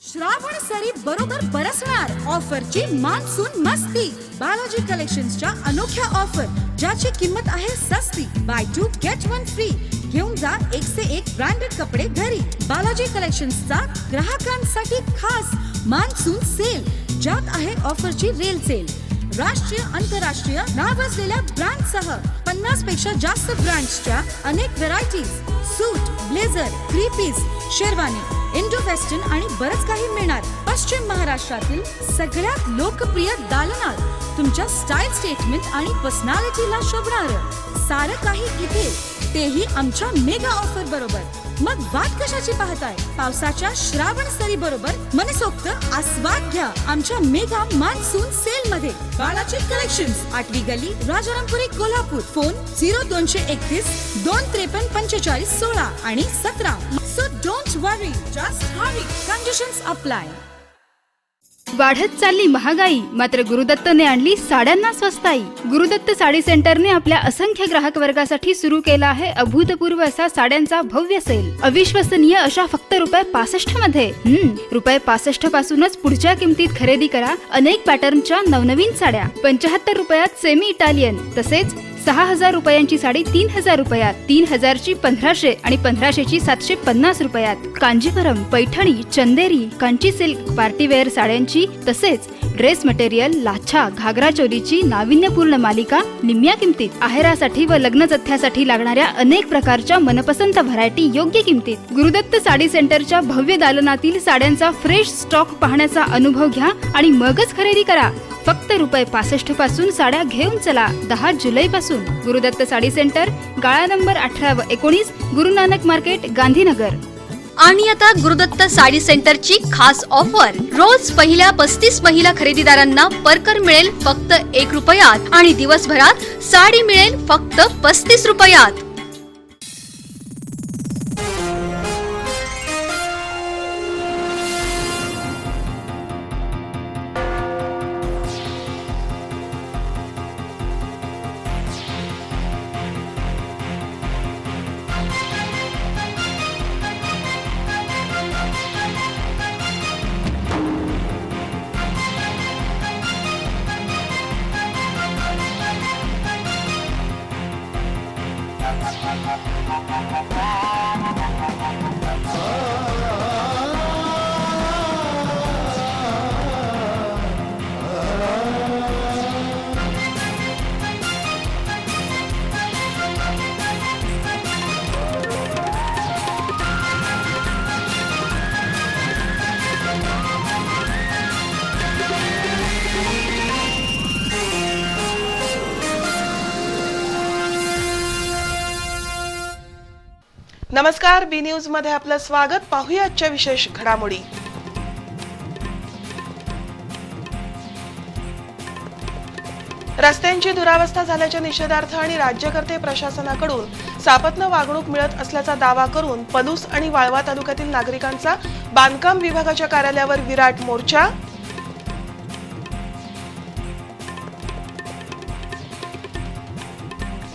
श्रावण सरी बरोबर बरसणार ऑफरची मान्सून मस्ती. बालाजी कलेक्शन्सच्या अनोख्या ऑफर ज्याची किंमत आहे सस्ती. Buy 2 get 1 free. घेऊन जा 1 से 1 ब्रँडेड कपडे घरी. बालाजी कलेक्शन्सचा ग्राहकांसाठी खास मान्सून सेल ज्यात आहे ऑफरची रेल सेल. राष्ट्रीय आंतरराष्ट्रीय नावाजलेल्या ब्रँड सह 50 पेक्षा जास्त ब्रँड्सच्या अनेक varieties, suit, blazer, three piece, sherwani, Indo western आणि बरच काही मिळणार. पश्चिम महाराष्ट्रातील सगळ्यात लोकप्रिय दालनात तुमच्या स्टाईल स्टेटमेंट आणि पर्सनॅलिटीला शोभणार सारं काही इथे, तेही आमच्या मेगा ऑफर बरोबर. मग वाट कशाची पाहताय? पावसाच्या श्रावण सरी बरोबर मनसोक्त आस्वाद घ्या आमच्या मेगा मान्सून सेल मध्ये. बालाजी कलेक्शन्स, 8वी गल्ली, राजारामपुरी, कोल्हापूर. फोन 0231 253 45 16 आणि 17. So don't worry, just Hari. Conditions apply. वाढत चालली महागाई, मात्र गुरुदत्तने आणली साड्यांना स्वस्ताई. गुरुदत्त साडी सेंटरने आपल्या असंख्य ग्राहक वर्गासाठी सुरू केला आहे अभूतपूर्व असा साड्यांचा भव्य सेल. अविश्वसनीय अशा फक्त ₹65 मध्ये. ₹65 पासूनच पुढच्या किमतीत खरेदी करा अनेक पॅटर्नच्या नवनवीन साड्या. ₹75 सेमी इटालियन, तसेच 6000 रुपयांची साडी 3000 रुपयात, 3000 ची 1500 आणि 1500 ची 750 रुपयात. कांजीवरम, पैठणी, चंदेरी, कांची सिल्क, पार्टीवेअर साड्यांची, तसेच ड्रेस मटेरियल, लाछा, घागरा चोलीची नाविन्यपूर्ण मालिका निम्म्या किमतीत. आहेरासाठी व लग्न जथ्यासाठी लागणाऱ्या अनेक प्रकारच्या मनपसंत व्हरायटी योग्य किमतीत. गुरुदत्त साडी सेंटरच्या भव्य दालनातील साड्यांचा फ्रेश स्टॉक पाहण्याचा अनुभव घ्या आणि मगच खरेदी करा. फक्त ₹65 पासून साड्या घेऊन चला 10 जुलै पासून. गुरुदत्त साडी सेंटर, गाळा नंबर 18 व 19, गुरु नानक मार्केट, गांधीनगर. आणि आता गुरुदत्त साडी सेंटरची खास ऑफर. रोज पहिल्या 35 महिला खरेदीदारांना परकर मिळेल फक्त ₹1 आणि दिवसभरात साडी मिळेल फक्त ₹35. नमस्कार, बी न्यूज मध्ये आपलं स्वागत. पाहूया आजच्या विशेष घडामोडी. रस्त्यांची दुरावस्था झाल्याच्या निषेधार्थ आणि राज्यकर्ते प्रशासनाकडून सापत्न वागणूक मिळत असल्याचा दावा करून पलूस आणि वाळवा तालुक्यातील नागरिकांचा बांधकाम विभागाच्या कार्यालयावर विराट मोर्चा.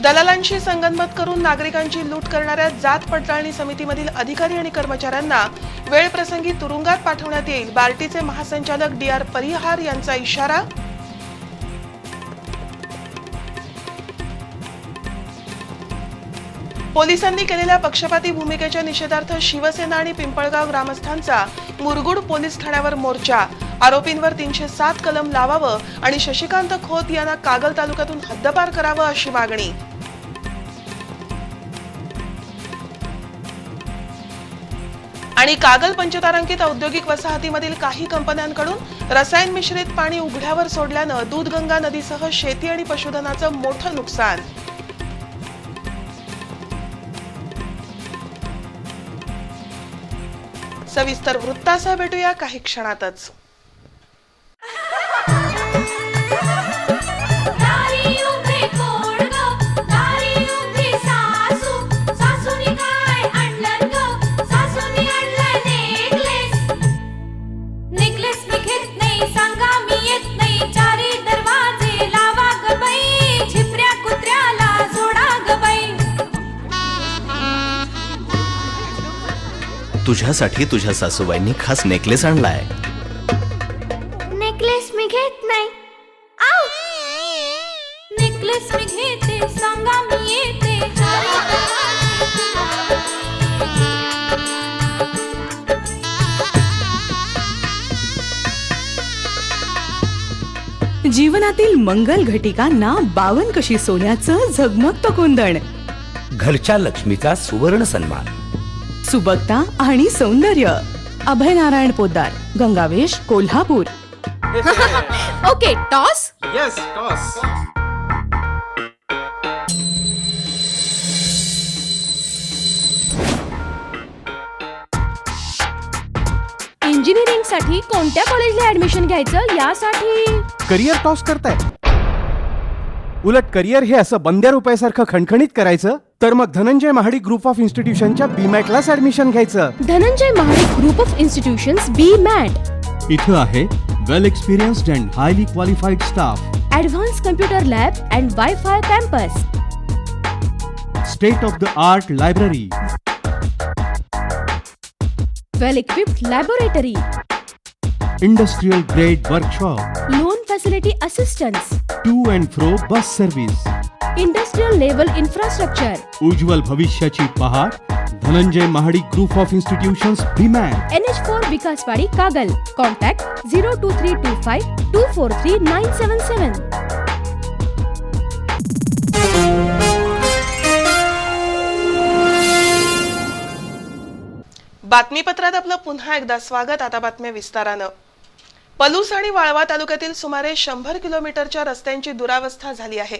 दलालांशी संगनमत करून नागरिकांची लूट करणाऱ्या जात पडताळणी समितीमधील अधिकारी आणि कर्मचाऱ्यांना वेळप्रसंगी तुरुंगात पाठवण्यात येईल. बार्टीचे महासंचालक DR परिहार यांचा इशारा. पोलिसांनी केलेल्या पक्षपाती भूमिकेच्या निषेधार्थ शिवसेना आणि पिंपळगाव ग्रामस्थांचा मुरगुड पोलीस ठाण्यावर मोर्चा. आरोपींवर 307 कलम लावावं आणि शशिकांत खोत यांना कागल तालुक्यातून हद्दपार करावं अशी मागणी. आणि कागल पंचतारांकित औद्योगिक वसाहतीमधील काही कंपन्यांकडून रसायन मिश्रित पाणी उघड्यावर सोडल्यानं दूधगंगा नदीसह शेती आणि पशुधनाचं मोठं नुकसान. सविस्तर वृत्तासह भेटूया काही क्षणातच. तुझ्यासाठी तुझ्या सासूबाईंनी खास नेकलेस आणलाय. नेकलेस मी घेत नाही. आऊ! नेकलेस मी घेते, सांगा मी येते. जीवनातील मंगल घटिकांना 52 कशी सोन्याचं झगमगतं कुंदन. घरच्या लक्ष्मीचा सुवर्ण सन्मान. सुबकता आणि सौंदर्य. Abhay Narayan Poddar, Gangavesh, Kolhapur. Okay, toss. Yes, toss. Engineering साठी कोणत्या कॉलेजला ऍडमिशन घ्यायचं यासाठी करिअर टॉस करताय. उलट करिअर हे असं बंद्या रुपयासारखं खणखणीत करायचं तर मग धनंजय महाडिक ग्रुप ऑफ इन्स्टिट्यूशनच्या BMATलाच ऍडमिशन घ्यायचं. Dhananjay Mahadik group of institutions BMAT. इथं आहे well experienced and highly qualified staff, advance computer lab and wifi campus, state of the art library, well equipped laboratory, industrial grade workshop, loan facility assistance, to and fro bus service, industrial level infrastructure. उज्ज्वल भविष्याची पहाट Dhananjay Mahadik group of institutions BMAT. NH4 Vikaswadi Kagal. Contact 02325 243 977. बातमीपत्रात आपलं पुन्हा एकदा स्वागत. आता बातम्या विस्तारानं. पलूस आणि वाळवा तालुक्यातील सुमारे 100 किलोमीटरच्या रस्त्यांची दुरावस्था झाली आहे.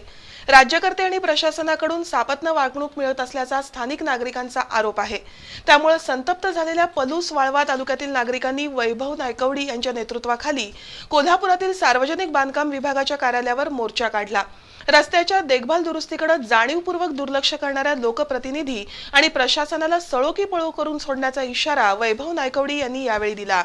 राज्यकर्ते आणि प्रशासनाकडून सापत्न वागणूक मिळत असल्याचा स्थानिक नागरिकांचा आरोप आहे. त्यामुळे संतप्त झालेल्या पलूस वाळवा तालुक्यातील नागरिकांनी वैभव नायकवडी यांच्या नेतृत्वाखाली कोल्हापुरातील सार्वजनिक बांधकाम विभागाच्या कार्यालयावर मोर्चा काढला. रस्त्याच्या देखभाल दुरुस्तीकडे जाणीवपूर्वक दुर्लक्ष करणाऱ्या लोकप्रतिनिधी आणि प्रशासनाला सळोकी पळो करून सोडण्याचा इशारा वैभव नायकवडी यांनी यावेळी दिला.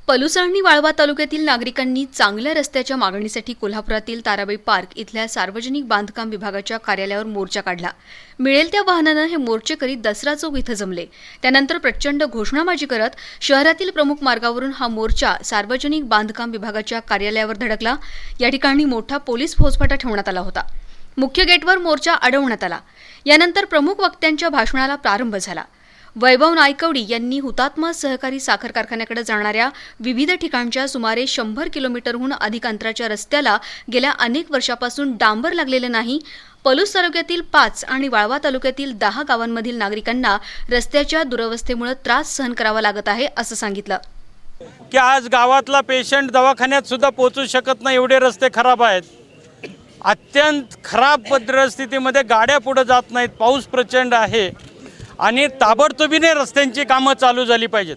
पलूस आणि वाळवा तालुक्यातील नागरिकांनी चांगल्या रस्त्याच्या मागणीसाठी कोल्हापुरातील ताराबाई पार्क इथल्या सार्वजनिक बांधकाम विभागाच्या कार्यालयावर मोर्चा काढला. मिळेल त्या वाहनानं हे मोर्चेकरी दसरा चौक इथं जमले. त्यानंतर प्रचंड घोषणाबाजी करत शहरातील प्रमुख मार्गावरून हा मोर्चा सार्वजनिक बांधकाम विभागाच्या कार्यालयावर धडकला. या ठिकाणी मोठा पोलीस फौजफाटा ठेवण्यात आला होता. मुख्य गेटवर मोर्चा अडवण्यात आला. यानंतर प्रमुख वक्त्यांच्या भाषणाला प्रारंभ झाला. वैभव नायकवडी यांनी हुतात्मा सहकारी साखर कारखान्याकडे जाणाऱ्या विविध ठिकाणच्या सुमारे 100 किलोमीटरहून अधिक अंतराच्या रस्त्याला गेल्या अनेक वर्षापासून डांबर लागलेले नाही. पलूस तालुक्यातील 5 आणि वाळवा तालुक्यातील 10 गावांमधील नागरिकांना रस्त्याच्या दुरवस्थेमुळे त्रास सहन करावा लागत आहे असं सांगितलं. की आज गावातला पेशंट दवाखान्यात सुद्धा पोहोचू शकत नाही, एवढे रस्ते खराब आहेत. अत्यंत खराब परिस्थितीमध्ये गाड्या पुढे जात नाहीत. पाऊस प्रचंड आहे आणि ताबडतोबीने रस्त्यांची कामं चालू झाली पाहिजेत.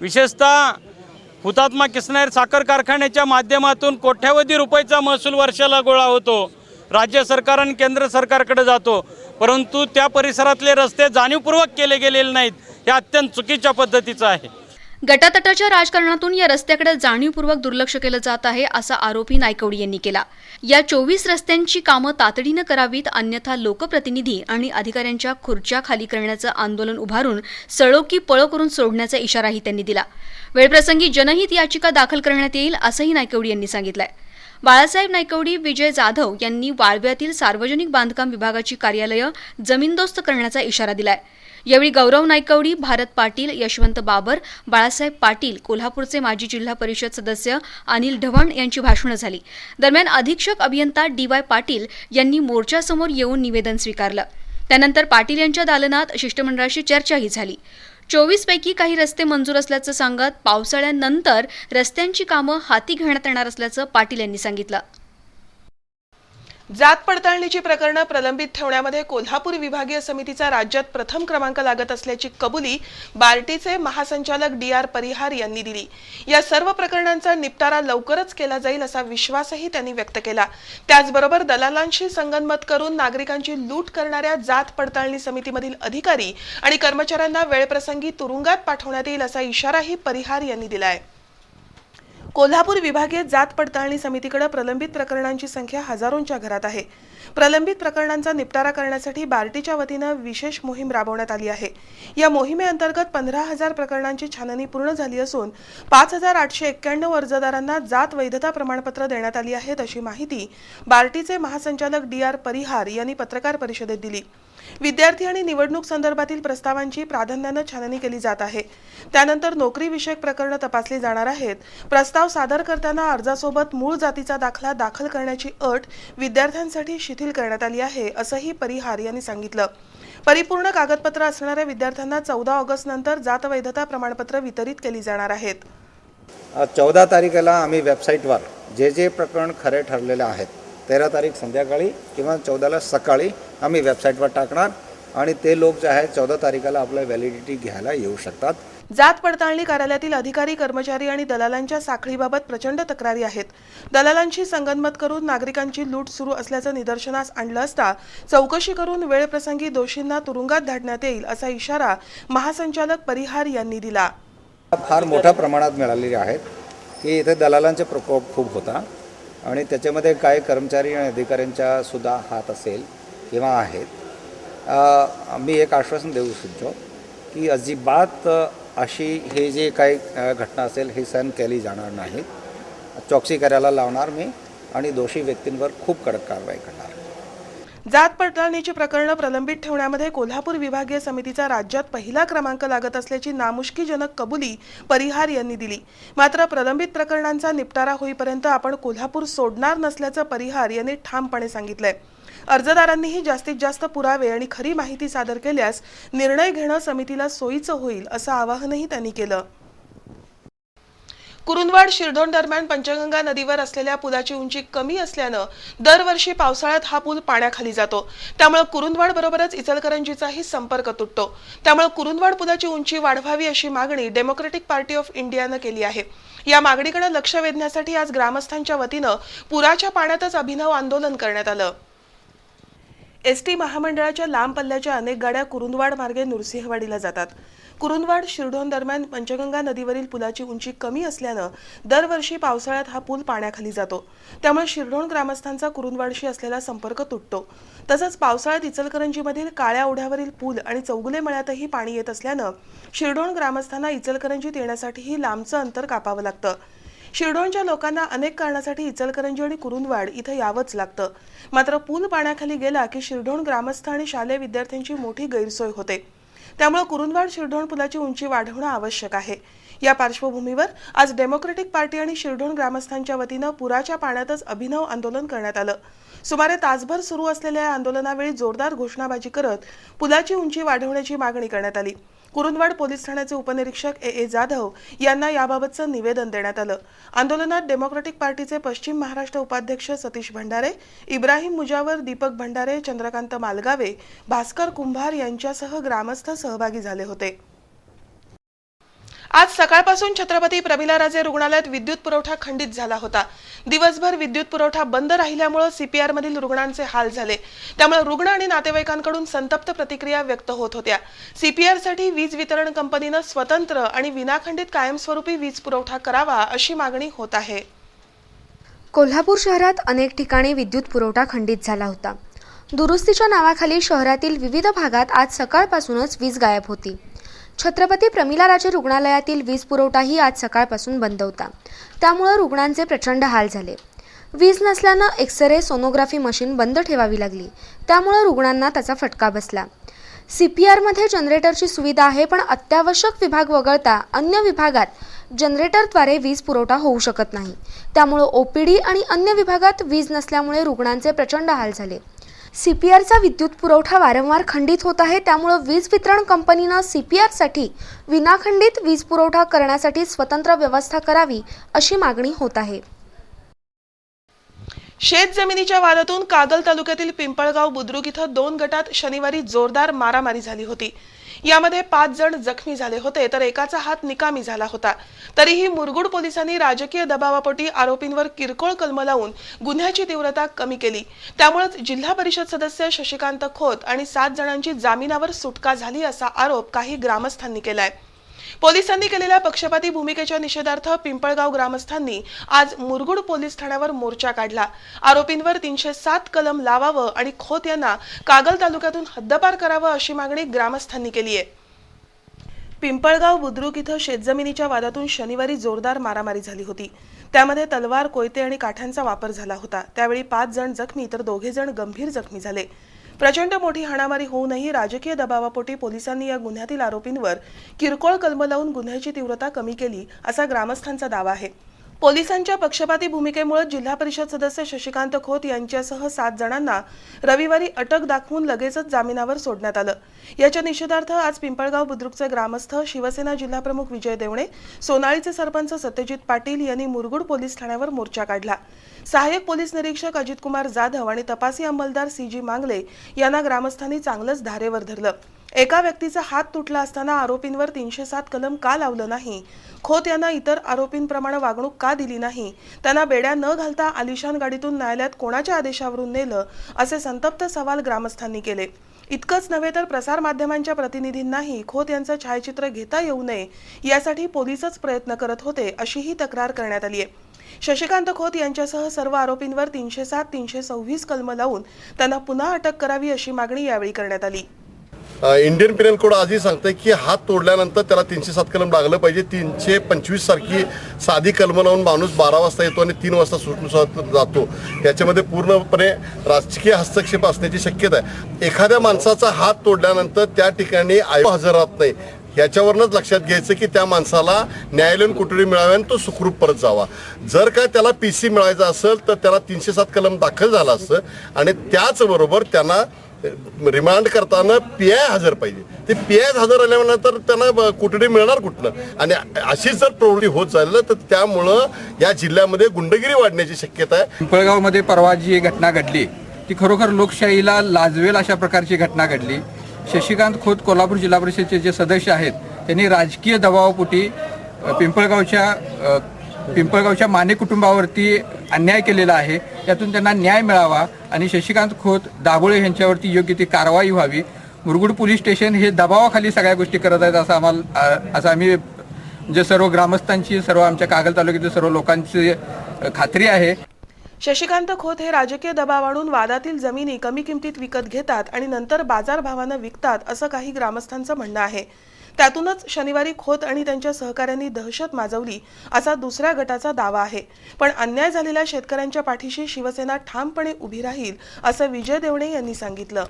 विशेषतः हुतात्मा किसनायर साखर कारखान्याच्या माध्यमातून कोट्यावधी रुपयाचा महसूल वर्षाला गोळा होतो. राज्य सरकार आणि केंद्र सरकारकडे जातो, परंतु त्या परिसरातले रस्ते जाणीवपूर्वक केले गेलेले नाहीत. हे अत्यंत चुकीच्या पद्धतीचं आहे. गटातटाच्या राजकारणातून या रस्त्याकडे जाणीवपूर्वक दुर्लक्ष केलं जात आहे असा आरोपही नायकवडी यांनी केला. या 24 रस्त्यांची कामं तातडीनं करावीत, अन्यथा लोकप्रतिनिधी आणि अधिकाऱ्यांच्या खुर्च्या खाली करण्याचं आंदोलन उभारून सळोकी पळो करून सोडण्याचा इशाराही त्यांनी दिला. वेळप्रसंगी जनहित याचिका दाखल करण्यात येईल असंही नायकवडी यांनी सांगितलंय. बाळासाहेब नायकवडी, विजय जाधव यांनी वाळव्यातील सार्वजनिक बांधकाम विभागाची कार्यालयं जमीनदोस्त करण्याचा इशारा दिलाय. यावेळी गौरव नायकवडी, भारत पाटील, यशवंत बाबर, बाळासाहेब पाटील, कोल्हापूरचे माजी जिल्हा परिषद सदस्य अनिल ढवण यांची भाषणं झाली. दरम्यान अधीक्षक अभियंता DY पाटील यांनी मोर्चासमोर येऊन निवेदन स्वीकारलं. त्यानंतर पाटील यांच्या दालनात शिष्टमंडळाशी चर्चाही झाली. 24 पैकी काही रस्ते मंजूर असल्याचं सांगत पावसाळ्यानंतर रस्त्यांची कामं हाती घेण्यात येणार असल्याचं पाटील यांनी सांगितलं. जात पडताळणीची प्रकरणं प्रलंबित ठेवण्यामध्ये कोल्हापूर विभागीय समितीचा राज्यात प्रथम क्रमांक लागत असल्याची कबुली बार्टीचे महासंचालक DR परिहार यांनी दिली. या सर्व प्रकरणांचा निपटारा लवकरच केला जाईल असा विश्वासही त्यांनी व्यक्त केला. त्याचबरोबर दलालांशी संगनमत करून नागरिकांची लूट करणाऱ्या जात पडताळणी समितीमधील अधिकारी आणि कर्मचाऱ्यांना वेळप्रसंगी तुरुंगात पाठवण्यात येईल असा इशाराही परिहार यांनी दिलाय. कोल्हापूर विभागीय जात पडताळणी समितीकडे प्रलंबित प्रकरणांची संख्या हजारोंच्या घरात आहे. प्रलंबित प्रकरणांचा निपटारा करण्यासाठी बार्टीच्या वतीनं विशेष मोहीम राबवण्यात आली आहे। या मोहिमेअंतर्गत 15,000 प्रकरणांची छाननी पूर्ण झाली असून 5,891 अर्जदारांना जात वैधता प्रमाणपत्र देण्यात आली आहेत, अशी माहिती बार्टीचे महासंचालक DR परिहार यांनी पत्रकार परिषदेत दिली। विद्यार्थी आणि निवडणूक संदर्भातील प्रस्तावांची प्राधान्याने छाननी केली जात आहे। त्यानंतर नोकरी विषयक प्रकरणे तपासली जाणार आहेत। प्रस्ताव सादर करताना अर्जासोबत मूळ जातीचा दाखला दाखल करण्याची अट विद्यार्थ्यांसाठी शिथिल करण्यात आली आहे, असंही परिहार यांनी सांगितलं। परिपूर्ण कागदपत्र असणाऱ्या विद्यार्थ्यांना 14 ऑगस्ट नंतर जात वैधता प्रमाणपत्र वितरित केली जाणार आहेत। 14 तारखेला आम्ही वेबसाईटवर जे प्रकरण खरे ठरलेले आहेत 13 तारीख संध्याकाळी किंवा 14ला सकाळी आम्ही वेबसाईटवर टाकणार आणि ते लोक जे आहेत 14 तारखेला आपलं व्हॅलिडिटी घ्यायला येऊ शकतात। जात पडताळणी कार्यालयातील अधिकारी, कर्मचारी आणि दलालांच्या साखळीबाबत प्रचंड तक्रारी आहेत। दलालांशी संगनमत करून नागरिकांची लूट सुरू असल्याचं निदर्शनास आणलं असता चौकशी करून वेळप्रसंगी दोषींना तुरुंगात धाडण्यात येईल, असा इशारा महासंचालक परिहार यांनी दिला। फार मोठ्या प्रमाणात मिळालेले आहेत की इथे दलालांचे प्रकोप खूप होता आणि त्याच्यामध्ये काही कर्मचारी आणि अधिकाऱ्यांच्या सुद्धा हात असेल किंवा आहेत। मी एक आश्वासन देऊ इच्छितो की अजिबात अशी हे जे काही घटना असेल हे सहन केली जाणार नाही। चौकशी करायला लावणार मी आणि दोषी व्यक्तींवर खूप कडक कारवाई करणार। जात पडताळणीची प्रकरणं प्रलंबित ठेवण्यामध्ये कोल्हापूर विभागीय समितीचा राज्यात पहिला क्रमांक लागत असल्याची नामुष्कीजनक कबुली परिहार यांनी दिली। मात्र प्रलंबित प्रकरणांचा निपटारा होईपर्यंत आपण कोल्हापूर सोडणार नसल्याचं परिहार यांनी ठामपणे सांगितलंय। अर्जदारांनीही जास्तीत जास्त पुरावे आणि खरी माहिती सादर केल्यास निर्णय घेणं समितीला सोयीचं होईल, असं आवाहनही त्यांनी केलं। कुरुंदवाड शिरढोण दरम्यान पंचगंगा नदीवर असलेल्या पुलाची उंची कमी असल्यानं दरवर्षी पावसाळ्यात हा पूल पाण्याखाली जातो। त्यामुळे कुरुंदवाड बरोबरच इचलकरंजीचाही संपर्क तुटतो। त्यामुळे कुरुंदवाड पुलाची उंची वाढवावी अशी मागणी डेमोक्रेटिक पार्टी ऑफ इंडियानं केली आहे। या मागणीकडे लक्ष वेधण्यासाठी आज ग्रामस्थांच्या वतीनं पुराच्या पाण्यातच अभिनव आंदोलन करण्यात आलं। एसटी महामंडळाच्या लांब पल्ल्याच्या अनेक गाड्या कुरुंदवाड मार्गे नृसिंहवाडीला जातात। कुरुंदवाड शिरढोण दरम्यान पंचगंगा नदीवरील पुलाची उंची कमी असल्यानं दरवर्षी पावसाळ्यात हा पूल पाण्याखाली जातो। त्यामुळे शिरढोण ग्रामस्थांचा कुरुंदवाडशी असलेला संपर्क तुटतो। तसंच पावसाळ्यात इचलकरंजीमधील काळ्या ओढ्यावरील पूल आणि चौगुले मळ्यातही पाणी येत असल्यानं शिरढोण ग्रामस्थांना इचलकरंजीत येण्यासाठीही लांबचं अंतर कापावं लागतं। शिरढोणच्या लोकांना अनेक कारणासाठी इचलकरंजी आणि कुरुंदवाड इथं यावंच लागतं। मात्र पूल पाण्याखाली गेला की शिरढोण ग्रामस्थ आणि शालेय विद्यार्थ्यांची मोठी गैरसोय होते। त्यामुळे कुरुंदवाड शिरढोण पुलाची उंची वाढवणं आवश्यक आहे। या पार्श्वभूमीवर आज डेमोक्रेटिक पार्टी आणि शिरढोण ग्रामस्थांच्या वतीनं पुराच्या पाण्यातच अभिनव आंदोलन करण्यात आलं। सुमारे तासभर सुरू असलेल्या या आंदोलनावेळी जोरदार घोषणाबाजी करत पुलाची उंची वाढवण्याची मागणी करण्यात आली। कुरुंदवाड पोलीस ठाण्याचे उपनिरीक्षक ए जाधव यांना याबाबतचं निवेदन देण्यात आलं। आंदोलनात डेमोक्रेटिक पार्टीचे पश्चिम महाराष्ट्र उपाध्यक्ष सतीश भंडारे, इब्राहिम मुजावर, दीपक भंडारे, चंद्रकांत मालगावे, भास्कर कुंभार यांच्यासह ग्रामस्थ सहभागी झाले होते। आज सकाळपासून छत्रपती प्रमिलाराजे रुग्णालयात विद्युत पुरवठा खंडित झाला होता। दिवसभर विद्युत पुरवठा बंद राहिल्यामुळे सीपीआर मधील रुग्णांचे हाल झाले। त्यामुळे रुग्ण आणि नातेवाईकांकडून संतप्त प्रतिक्रिया व्यक्त होत होत्या। सीपीआर साठी वीज वितरण कंपनीने स्वतंत्र आणि विनाखंडित कायमस्वरूपी वीज पुरवठा करावा अशी मागणी होत आहे। कोल्हापूर शहरात अनेक ठिकाणी विद्युत पुरवठा खंडित झाला होता। दुरुस्तीच्या नावाखाली शहरातील विविध भागात आज सकाळपासूनच वीज गायब होती। छत्रपती प्रमिलाराजे रुग्णालयातील वीज पुरवठाही आज सकाळपासून बंद होता। त्यामुळे रुग्णांचे प्रचंड हाल झाले। वीज नसल्यानं एक्सरे, सोनोग्राफी मशीन बंद ठेवावी लागली। त्यामुळे रुग्णांना त्याचा फटका बसला। सीपीआरमध्ये जनरेटरची सुविधा आहे, पण अत्यावश्यक विभाग वगळता अन्य विभागात जनरेटरद्वारे वीज पुरवठा होऊ शकत नाही। त्यामुळे ओपीडी आणि अन्य विभागात वीज नसल्यामुळे रुग्णांचे प्रचंड हाल झाले। सीपीआरचा विद्युत पुरवठा वारंवार खंडित होत आहे। त्यामुळे वीज वितरण कंपनीने सीपीआरसाठी विनाखंडित वीज पुरवठा करण्यासाठी स्वतंत्र व्यवस्था करावी अशी मागणी होत आहे। शेत जमिनीच्या वादातून कागल तालुक्यातील पिंपळगाव बुद्रुक इथं 2 गटात शनिवारी जोरदार मारामारी झाली होती। यामध्ये 5 जण जखमी झाले होते, तर एकाचा हात निकामी झाला होता। तरीही मुरगुड पोलिसांनी राजकीय दबावापोटी आरोपींवर किरकोळ कलम लावून गुन्ह्याची तीव्रता कमी केली। त्यामुळेच जिल्हा परिषद सदस्य शशिकांत खोत आणि 7 जणांची जामिनावर सुटका झाली असा आरोप काही ग्रामस्थांनी केलाय। पोलिसांनी केलेल्या पक्षपाती भूमिकेच्या निषेधार्थ पिंपळगाव ग्रामस्थांनी आज मुरगुड पोलीस ठाण्यावर मोर्चा काढला. आरोपींवर 307 कलम लावावं आणि खोत यांना कागल तालुक्यातून हद्दपार करावं अशी मागणी ग्रामस्थांनी केली आहे. पिंपळगाव बुद्रुक इथं शेतजमिनीच्या वादातून शनिवारी जोरदार मारामारी झाली होती. त्यामध्ये तलवार, कोयते आणि काठ्यांचा वापर झाला होता. त्यावेळी 5 जण जखमी तर 2 जण गंभीर जखमी झाले. प्रचंड मोठी हाणामारी होऊनही राजकीय दबावापोटी पोलिसांनी या गुन्ह्यातील आरोपींवर किरकोळ कलम लावून गुन्ह्याची तीव्रता कमी केली असा ग्रामस्थांचा दावा आहे. पोलिसांच्या पक्षपाती भूमिकेमुळे जिल्हा परिषद सदस्य शशिकांत खोत यांच्यासह 7 जणांना रविवारी अटक दाखवून लगेचच जामिनावर सोडण्यात आलं. याच्या निषेधार्थ आज पिंपळगाव बुद्रुकचे ग्रामस्थ, शिवसेना जिल्हाप्रमुख विजय देवणे, सोनाळीचे सरपंच सत्यजित पाटील यांनी मुरगुड पोलीस ठाण्यावर मोर्चा काढला. सहाय्यक पोलीस निरीक्षक अजित कुमार जाधव आणि तपासी अंमलदार CG मांगले यांना ग्रामस्थांनी चांगलंच धारेवर धरलं. एका व्यक्तीचा हात तुटला असताना आरोपींवर 307 कलम का लावलं नाही, खोत यांना इतर आरोपींप्रमाणे वागणूक का दिली नाही, त्यांना बेड्या न घालता आलिशान गाडीतून न्यायालयात कोणाच्या आदेशावरून नेलं, असे संतप्त सवाल ग्रामस्थांनी केले. इतकंच नव्हे तर प्रसारमाध्यमांच्या प्रतिनिधींनाही खोत यांचं छायाचित्र घेता येऊ नये यासाठी पोलीसच प्रयत्न करत होते अशीही तक्रार करण्यात आली आहे. शशिकांत खोत यांच्यासह सर्व आरोपींवर 307, 326 कलम लावून त्यांना पुन्हा अटक करावी अशी मागणी यावेळी करण्यात आली. इंडियन पिनल कोड आजही सांगतंय की हात तोडल्यानंतर त्याला 307 कलम लागलं पाहिजे. 325 सारखी साधी कलम लावून माणूस 12 वाजता येतो आणि 3 वाजता सुटून जातो. याच्यामध्ये पूर्णपणे राजकीय हस्तक्षेप असण्याची शक्यता आहे. एखाद्या माणसाचा हात तोडल्यानंतर त्या ठिकाणी आयोग हजर राहत नाही. याच्यावरनंच लक्षात घ्यायचं की त्या माणसाला न्यायालयीन कोठडी मिळावी आणि तो सुखरूप परत जावा. जर काय त्याला PC मिळायचा असेल तर त्याला 307 कलम दाखल झाला असतं आणि त्याचबरोबर त्यांना रिमांड करताना PI हजर पाहिजे. ते PI हजर आल्यानंतर त्यांना कोठडी मिळणार कुठनं? आणि अशी जर प्रवृत्ती होत झाली तर त्यामुळं या जिल्ह्यामध्ये गुंडगिरी वाढण्याची शक्यता आहे. पिंपळगावमध्ये परवा जी घटना घडली ती खरोखर लोकशाहीला लाजवेल अशा प्रकारची घटना घडली. शशिकांत खोत कोल्हापूर जिल्हा परिषदेचे जे सदस्य आहेत त्यांनी राजकीय दबावापोटी पिंपळगावच्या माने कुटुंबावरती अन्याय केलेला आहे. त्यातून त्यांना न्याय मिळावा आणि शशिकांत खोत, दाभोळे यांच्यावरती योग्य ती कारवाई व्हावी. मुरगुड पोलीस स्टेशन हे दबावाखाली सगळ्या गोष्टी करत आहेत असं आम्ही म्हणजे सर्व ग्रामस्थांची, सर्व आमच्या कागल तालुक्यातील सर्व लोकांची खात्री आहे. शशिकांत खोत हे राजकीय दबाव आणून वादातील जमिनी कमी किमतीत विकत घेतात आणि नंतर बाजारभावानं विकतात असं काही ग्रामस्थांचं म्हणणं आहे. त्यातूनच शनिवारी खोत आणि त्यांच्या सहकाऱ्यांनी दहशत माजवली असा दुसऱ्या गटाचा दावा आहे. पण अन्याय झालेल्या शेतकऱ्यांच्या पाठीशी शिवसेना ठामपणे उभी राहील असं विजय देवणे यांनी सांगितलं.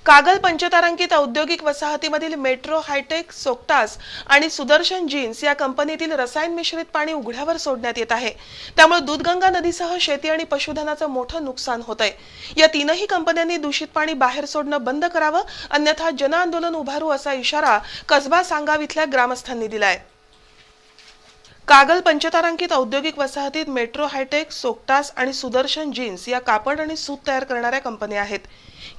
कागल पंचतारांकित औद्योगिक वसाहतीमधील मेट्रो हायटेक, सोक्टास आणि सुदर्शन जीन्स या कंपनीतील रसायन मिश्रित पाणी उघड्यावर सोडण्यात येत आहे. त्यामुळे दूधगंगा नदीसह शेती आणि पशुधनाचं मोठं नुकसान होतंय. या 3ही कंपन्यांनी दूषित पाणी बाहेर सोडणं बंद करावं, अन्यथा जनआंदोलन उभारू असा इशारा कसबा सांगाव इथल्या ग्रामस्थांनी दिलाय. कागल पंचतारांकित औद्योगिक वसाहतीत मेट्रो हायटेक, सोक्टास आणि सुदर्शन जीन्स या कापड आणि सूत तयार करणाऱ्या कंपन्या आहेत.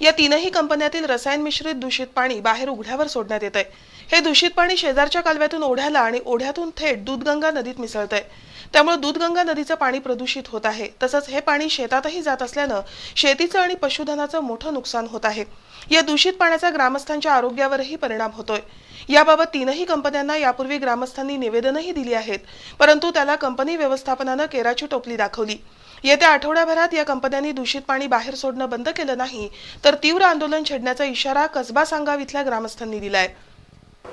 या 3ही कंपन्यातील रसायन मिश्रित दूषित पाणी बाहेर उघड्यावर सोडण्यात येत आहे. हे दूषित पाणी शेजारच्या कालव्यातून ओढ्याला आणि ओढ्यातून थेट दूधगंगा नदीत मिसळतंय. त्यामुळे दूधगंगा नदीचं पाणी प्रदूषित होत आहे. तसंच हे पाणी शेतातही जात असल्यानं शेतीचं आणि पशुधनाचं मोठं नुकसान होत आहे. या दूषित पाण्याचा ग्रामस्थांच्या आरोग्यावरही परिणाम होतोय. याबाबत 3ही कंपन्यांना यापूर्वी ग्रामस्थांनी निवेदनही दिली आहेत, परंतु त्याला कंपनी व्यवस्थापनानं केराची टोपली दाखवली. येत्या आठवड्याभरात या कंपन्यांनी दूषित पाणी बाहेर सोडणं बंद केलं नाही तर तीव्र आंदोलन छेडण्याचा इशारा कसबा सांगाव इथल्या ग्रामस्थांनी दिलाय.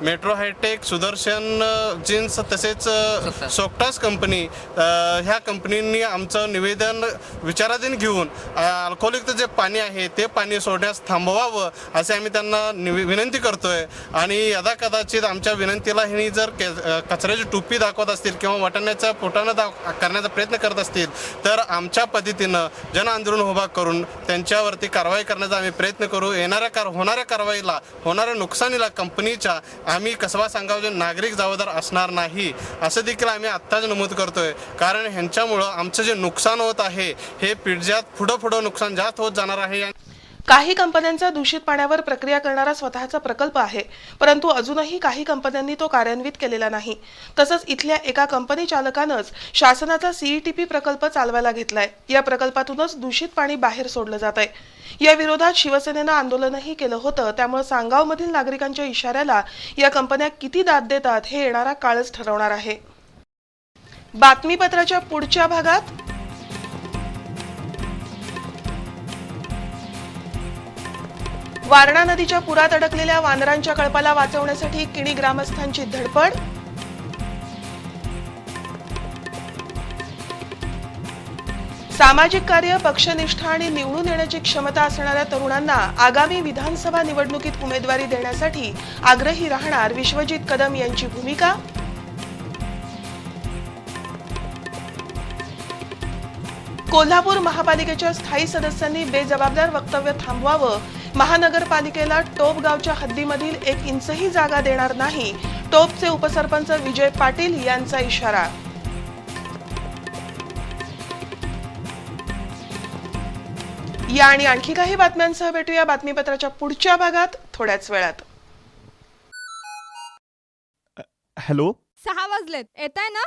मेट्रो हायटेक, सुदर्शन जीन्स तसेच सोक्टास कंपनी ह्या कंपनींनी आमचं निवेदन विचाराधीन घेऊन अल्कोहोलयुक्त जे पाणी आहे ते पाणी सोडण्यास थांबवावं असे आम्ही त्यांना विनंती करतोय. आणि यदाकदाचित आमच्या विनंतीला ह्यांनी जर कचऱ्याची टोपी दाखवत असतील किंवा वाटाण्याच्या पोटानं करण्याचा प्रयत्न करत असतील तर आमच्या पद्धतीनं जनआंदोलन उभा करून त्यांच्यावरती कारवाई करण्याचा आम्ही प्रयत्न करू. होणाऱ्या कारवाईला, होणाऱ्या नुकसानीला कंपनीच्या आम्ही कसबा सांगावचे नागरिक जबाबदार असणार नाही असं देखील आम्ही आत्ताच नमूद करतोय. कारण ह्यांच्यामुळं आमचं जे नुकसान होत आहे हे पिढ्यात पुढं नुकसान जास्त होत जाणार आहे. काही कंपन्यांचा दूषित पाण्यावर प्रक्रिया करणारा स्वतःचा प्रकल्प आहे, परंतु अजूनही काही कंपन्यांनी तो कार्यान्वित केलेला नाही. तसंच इथल्या एका कंपनी चालकानंच शासनाचा CETP प्रकल्प चालवायला घेतलाय. या प्रकल्पातूनच दूषित पाणी बाहेर सोडलं जात आहे. या विरोधात शिवसेनेनं आंदोलनही केलं होतं. त्यामुळे सांगावमधील नागरिकांच्या इशाऱ्याला या कंपन्या किती दाद देतात हे येणारा काळच ठरवणार आहे. बातमीपत्राच्या पुढच्या भागात वारणा नदीच्या पुरात अडकलेल्या वानरांच्या कळपाला वाचवण्यासाठी किणी ग्रामस्थांची धडपड. सामाजिक कार्य, पक्षनिष्ठा आणि निवडून येण्याची क्षमता असणाऱ्या तरुणांना आगामी विधानसभा निवडणुकीत उमेदवारी देण्यासाठी आग्रही राहणार विश्वजित कदम यांची भूमिका. कोल्हापूर महापालिकेच्या स्थायी सदस्यांनी बेजबाबदार वक्तव्य थांबवावं. महानगरपालिकेला टोप गावच्या हद्दीमधील 1 इंचही जागा देणार नाही. टोपचे उपसरपंच विजय पाटील यांचा इशारा. या आणि आणखी काही बातम्यांसह भेटूया बातमीपत्राच्या पुढच्या भागात थोड्याच वेळात. हॅलो, 6 वाजलेत. येताय ना?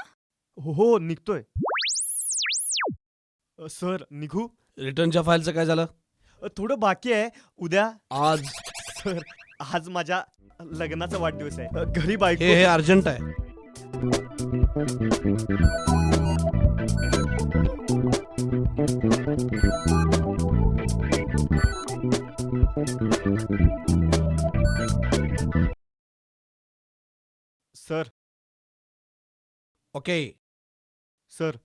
हो निघतोय. सर निघू? रिटर्नच्या फाईलचं काय झालं? थोडं बाकी आहे. उद्या. आज? सर आज माझ्या लग्नाचा वाढदिवस आहे. घरी बायको. हे अर्जंट आहे. सर. ओके सर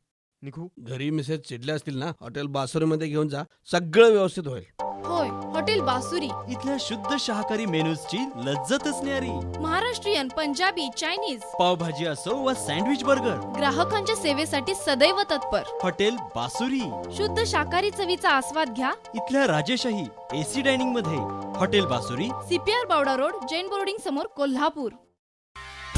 निघू? घरी मिसेस चिडल्या असतील ना, हॉटेल बासुरीमध्ये घेऊन जा, सगळं व्यवस्थित होईल. होय, हॉटेल बासुरी. इथल्या शुद्ध शाकाहारी मेनूजची लज्जतच न्यारी. महाराष्ट्रीयन, पंजाबी, चायनीज, पावभाजी असो वा सँडविच बर्गर, ग्राहकांच्या सेवेसाठी सदैव तत्पर. हॉटेल बासुरी. शुद्ध शाकाहारी चवीचा आस्वाद घ्या इथल्या राजेशाही AC डायनिंग मध्ये. Hotel Basuri, CPR Bawda road, Jain boarding समोर, कोल्हापूर.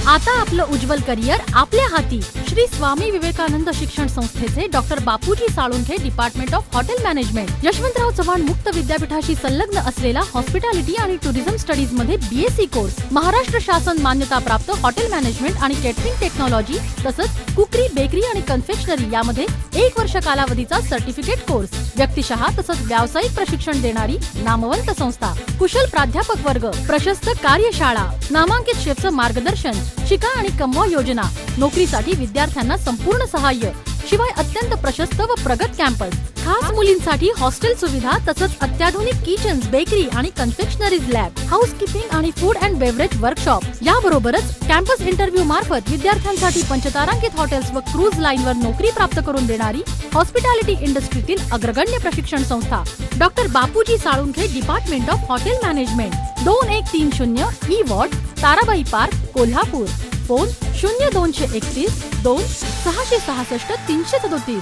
आता आपलं उज्ज्वल करिअर आपल्या हाती. श्री स्वामी विवेकानंद शिक्षण संस्थेचे doctor Bapuji Salunkhe department of hotel management, Yashwantrao Chavan मुक्त विद्यापीठाशी संलग्न असलेला हॉस्पिटॅलिटी आणि टुरिझम स्टडीज मध्ये BSc कोर्स, महाराष्ट्र शासन मान्यता प्राप्त हॉटेल मॅनेजमेंट आणि केटरिंग टेक्नॉलॉजी, तसंच कुकरी, बेकरी आणि कन्फेक्शनरी यामध्ये 1 वर्ष कालावधीचा सर्टिफिकेट कोर्स, व्यक्तिशः तसंच व्यावसायिक प्रशिक्षण देणारी नामवंत संस्था, कुशल प्राध्यापक वर्ग, प्रशस्त कार्यशाळा, नामांकित शेफचं मार्गदर्शन, शिका आणि कमवा योजना, नोकरीसाठी विद्यार्थ्यांना संपूर्ण सहाय्य, शिवाय अत्यंत प्रशस्त व प्रगत कॅम्पस, खास मुलींसाठी हॉस्टेल सुविधा तसंच अत्याधुनिक किचन्स, बेकरी आणि कन्फेक्शनरीज लॅब, हाऊसकीपिंग आणि फूड अँड बेवरेज वर्कशॉप. याबरोबरच कॅम्पस इंटरव्ह्यू मार्फत विद्यार्थ्यांसाठी 5 हॉटेल्स व क्रूज लाईनवर नोकरी प्राप्त करून देणारी हॉस्पिटॅलिटी इंडस्ट्रीतील अग्रगण्य प्रशिक्षण संस्था doctor Bapuji Salunkhe department of hotel management, 2130 E ward, Tarabai park, Kolhapur. Phone 0231 2 666 337.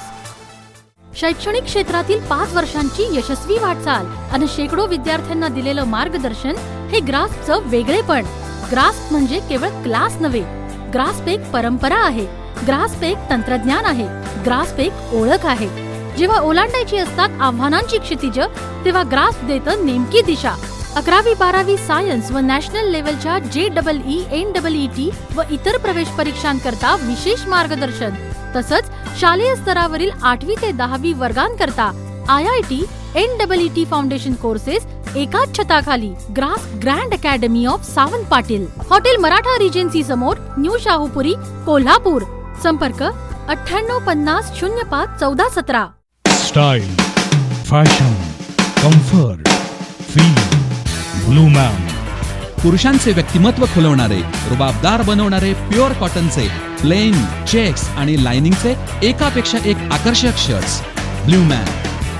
शैक्षणिक क्षेत्रातील 5 वर्षांची यशस्वी वाटचाल आणि शेकडो विद्यार्थ्यांना दिलेलं मार्गदर्शन हे ग्रास्पचं वेगळेपण. ग्रास्प म्हणजे केवळ क्लास नव्हे, ग्रास्प एक परंपरा आहे, ग्रास्प एक तंत्रज्ञान आहे, ग्रास्प एक ओळख आहे. जेव्हा ओलांडायची असतात आव्हानांची क्षितिज, तेव्हा ग्रास्प देतं नेमकी दिशा. 11वी 12वी सायन्स व नॅशनल लेवलच्या JEE, NEET व इतर प्रवेश परीक्षांकरता विशेष मार्गदर्शन, तसंच शालेय स्तरावरील 8वी ते 10वी वर्गांकरता IIT, NEET फाउंडेशन कोर्सेस एकाच छताखाली. Grasp grand academy of Sawant Patil, hotel Maratha regency समोर, न्यू शाहूपुरी, कोल्हापूर. संपर्क 9850 05 1417. Style, fashion, comfort, feel. Blue man. पुरुषांचे व्यक्तिमत्व खुलवणारे, रुबाबदार बनवणारे प्युअर कॉटनचे, प्लेन, चेक्स आणि लाइनिंगचे एकापेक्षा एक आकर्षक शर्ट्स. Blue man.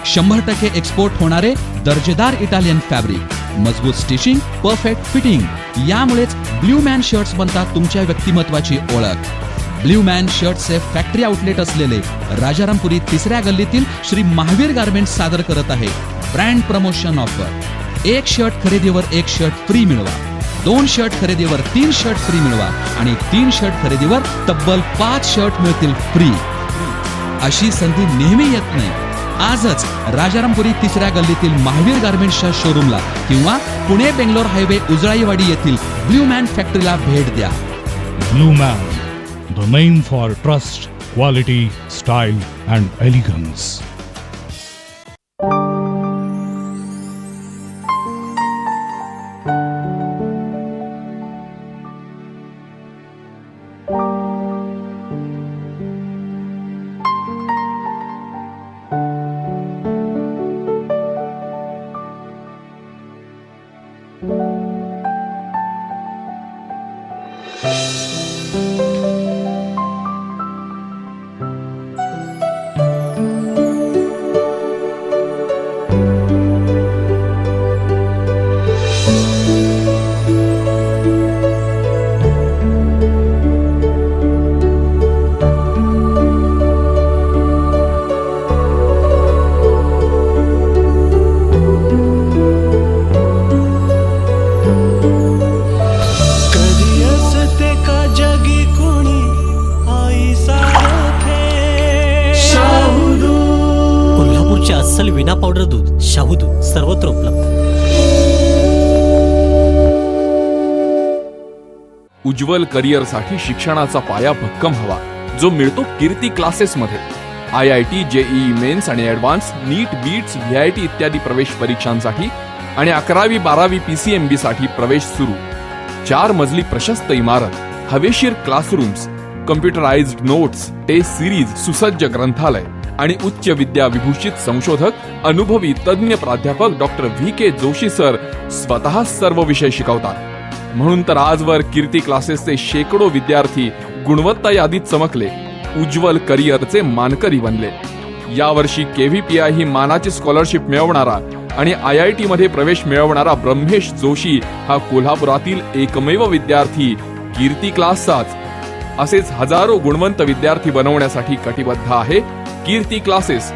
100% एक्सपोर्ट होणारे दर्जेदार इटालियन फॅब्रिक, मजबूत स्टिचिंग, परफेक्ट फिटिंग. यामुळेच ब्लू मॅन शर्ट्स बनतात तुमच्या व्यक्तिमत्वाची ओळख. ब्लू मॅन शर्ट्सचे फॅक्टरी आउटलेट असलेले राजारामपुरी 3ऱ्या गल्लीतील श्री महावीर गारमेंट्स सादर करत आहे ब्रँड प्रमोशन ऑफर. 1 शर्ट खरेदीवर 1 शर्ट फ्री मिळवा, 2 शर्ट खरेदीवर 3 शर्ट फ्री मिळवा आणि 3 शर्ट खरेदीवर तब्बल 5 शर्ट मिळतील फ्री. अशी संधी नेहमी येत नाही. आजच राजारामपुरी 3ऱ्या गल्लीतील महावीर गार्मेंट्सच्या शोरूमला किंवा पुणे बेंगलोर हायवे उजळाईवाडी येथील ब्ल्यू मॅन फॅक्टरीला भेट द्या. Blue Man, the name for trust, quality, style and elegance. अस्सल विना पावडर दूध, शाहू दूध सर्वत्र उपलब्ध. उज्ज्वल करिअरसाठी शिक्षणाचा पाया भक्कम हवा, जो मिळतो कीर्ती क्लासेस मध्ये. IIT, JEE मेन्स आणि ॲडव्हान्स, नीट, बीट्स, VIT इत्यादी प्रवेश परीक्षांसाठी आणि 11वी 12वी PCMB साठी प्रवेश सुरू. 4 मजली प्रशस्त इमारत, हवेशीर classrooms, computerised notes, test series, सुसज्ज ग्रंथालय आणि उच्च विद्या विभूषित संशोधक, अनुभवी तज्ञ प्राध्यापक डॉक्टर VK जोशी सर स्वतः सर्व विषय शिकवतात. म्हणून तर आजवर कीर्ती क्लासेसचे शेकडो विद्यार्थी गुणवत्ता यादीत चमकले, उज्ज्वल करिअरचे मानकरी बनले. यावर्षी KVPI ही मानाची स्कॉलरशिप मिळवणारा आणि IIT मध्ये प्रवेश मिळवणारा ब्रह्मेश जोशी हा कोल्हापुरातील एकमेव विद्यार्थी कीर्ती क्लासचाच. असेच हजारो गुणवंत विद्यार्थी बनवण्यासाठी कटिबद्ध आहे कीर्ती क्लासेस.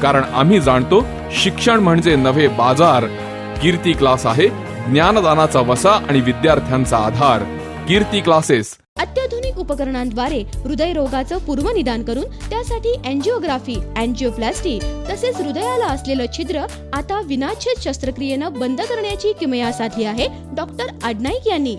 कारण आम्ही जाणतो, शिक्षण म्हणजे नव्हे बाजार. कीर्ती क्लास आहे ज्ञानदानाचा वसा आणि विद्यार्थ्यांचा आधार. कीर्ती क्लासेस. अत्याधुनिक उपकरणांद्वारे हृदयरोगाचं पूर्वनिदान करून त्यासाठी अँजिओग्राफी, अँजिओप्लास्टी तसेच हृदयाला असलेलं छिद्र आता विनाछेद शस्त्रक्रियेनं बंद करण्याची किमया साधली आहे डॉक्टर आडनाईक यांनी.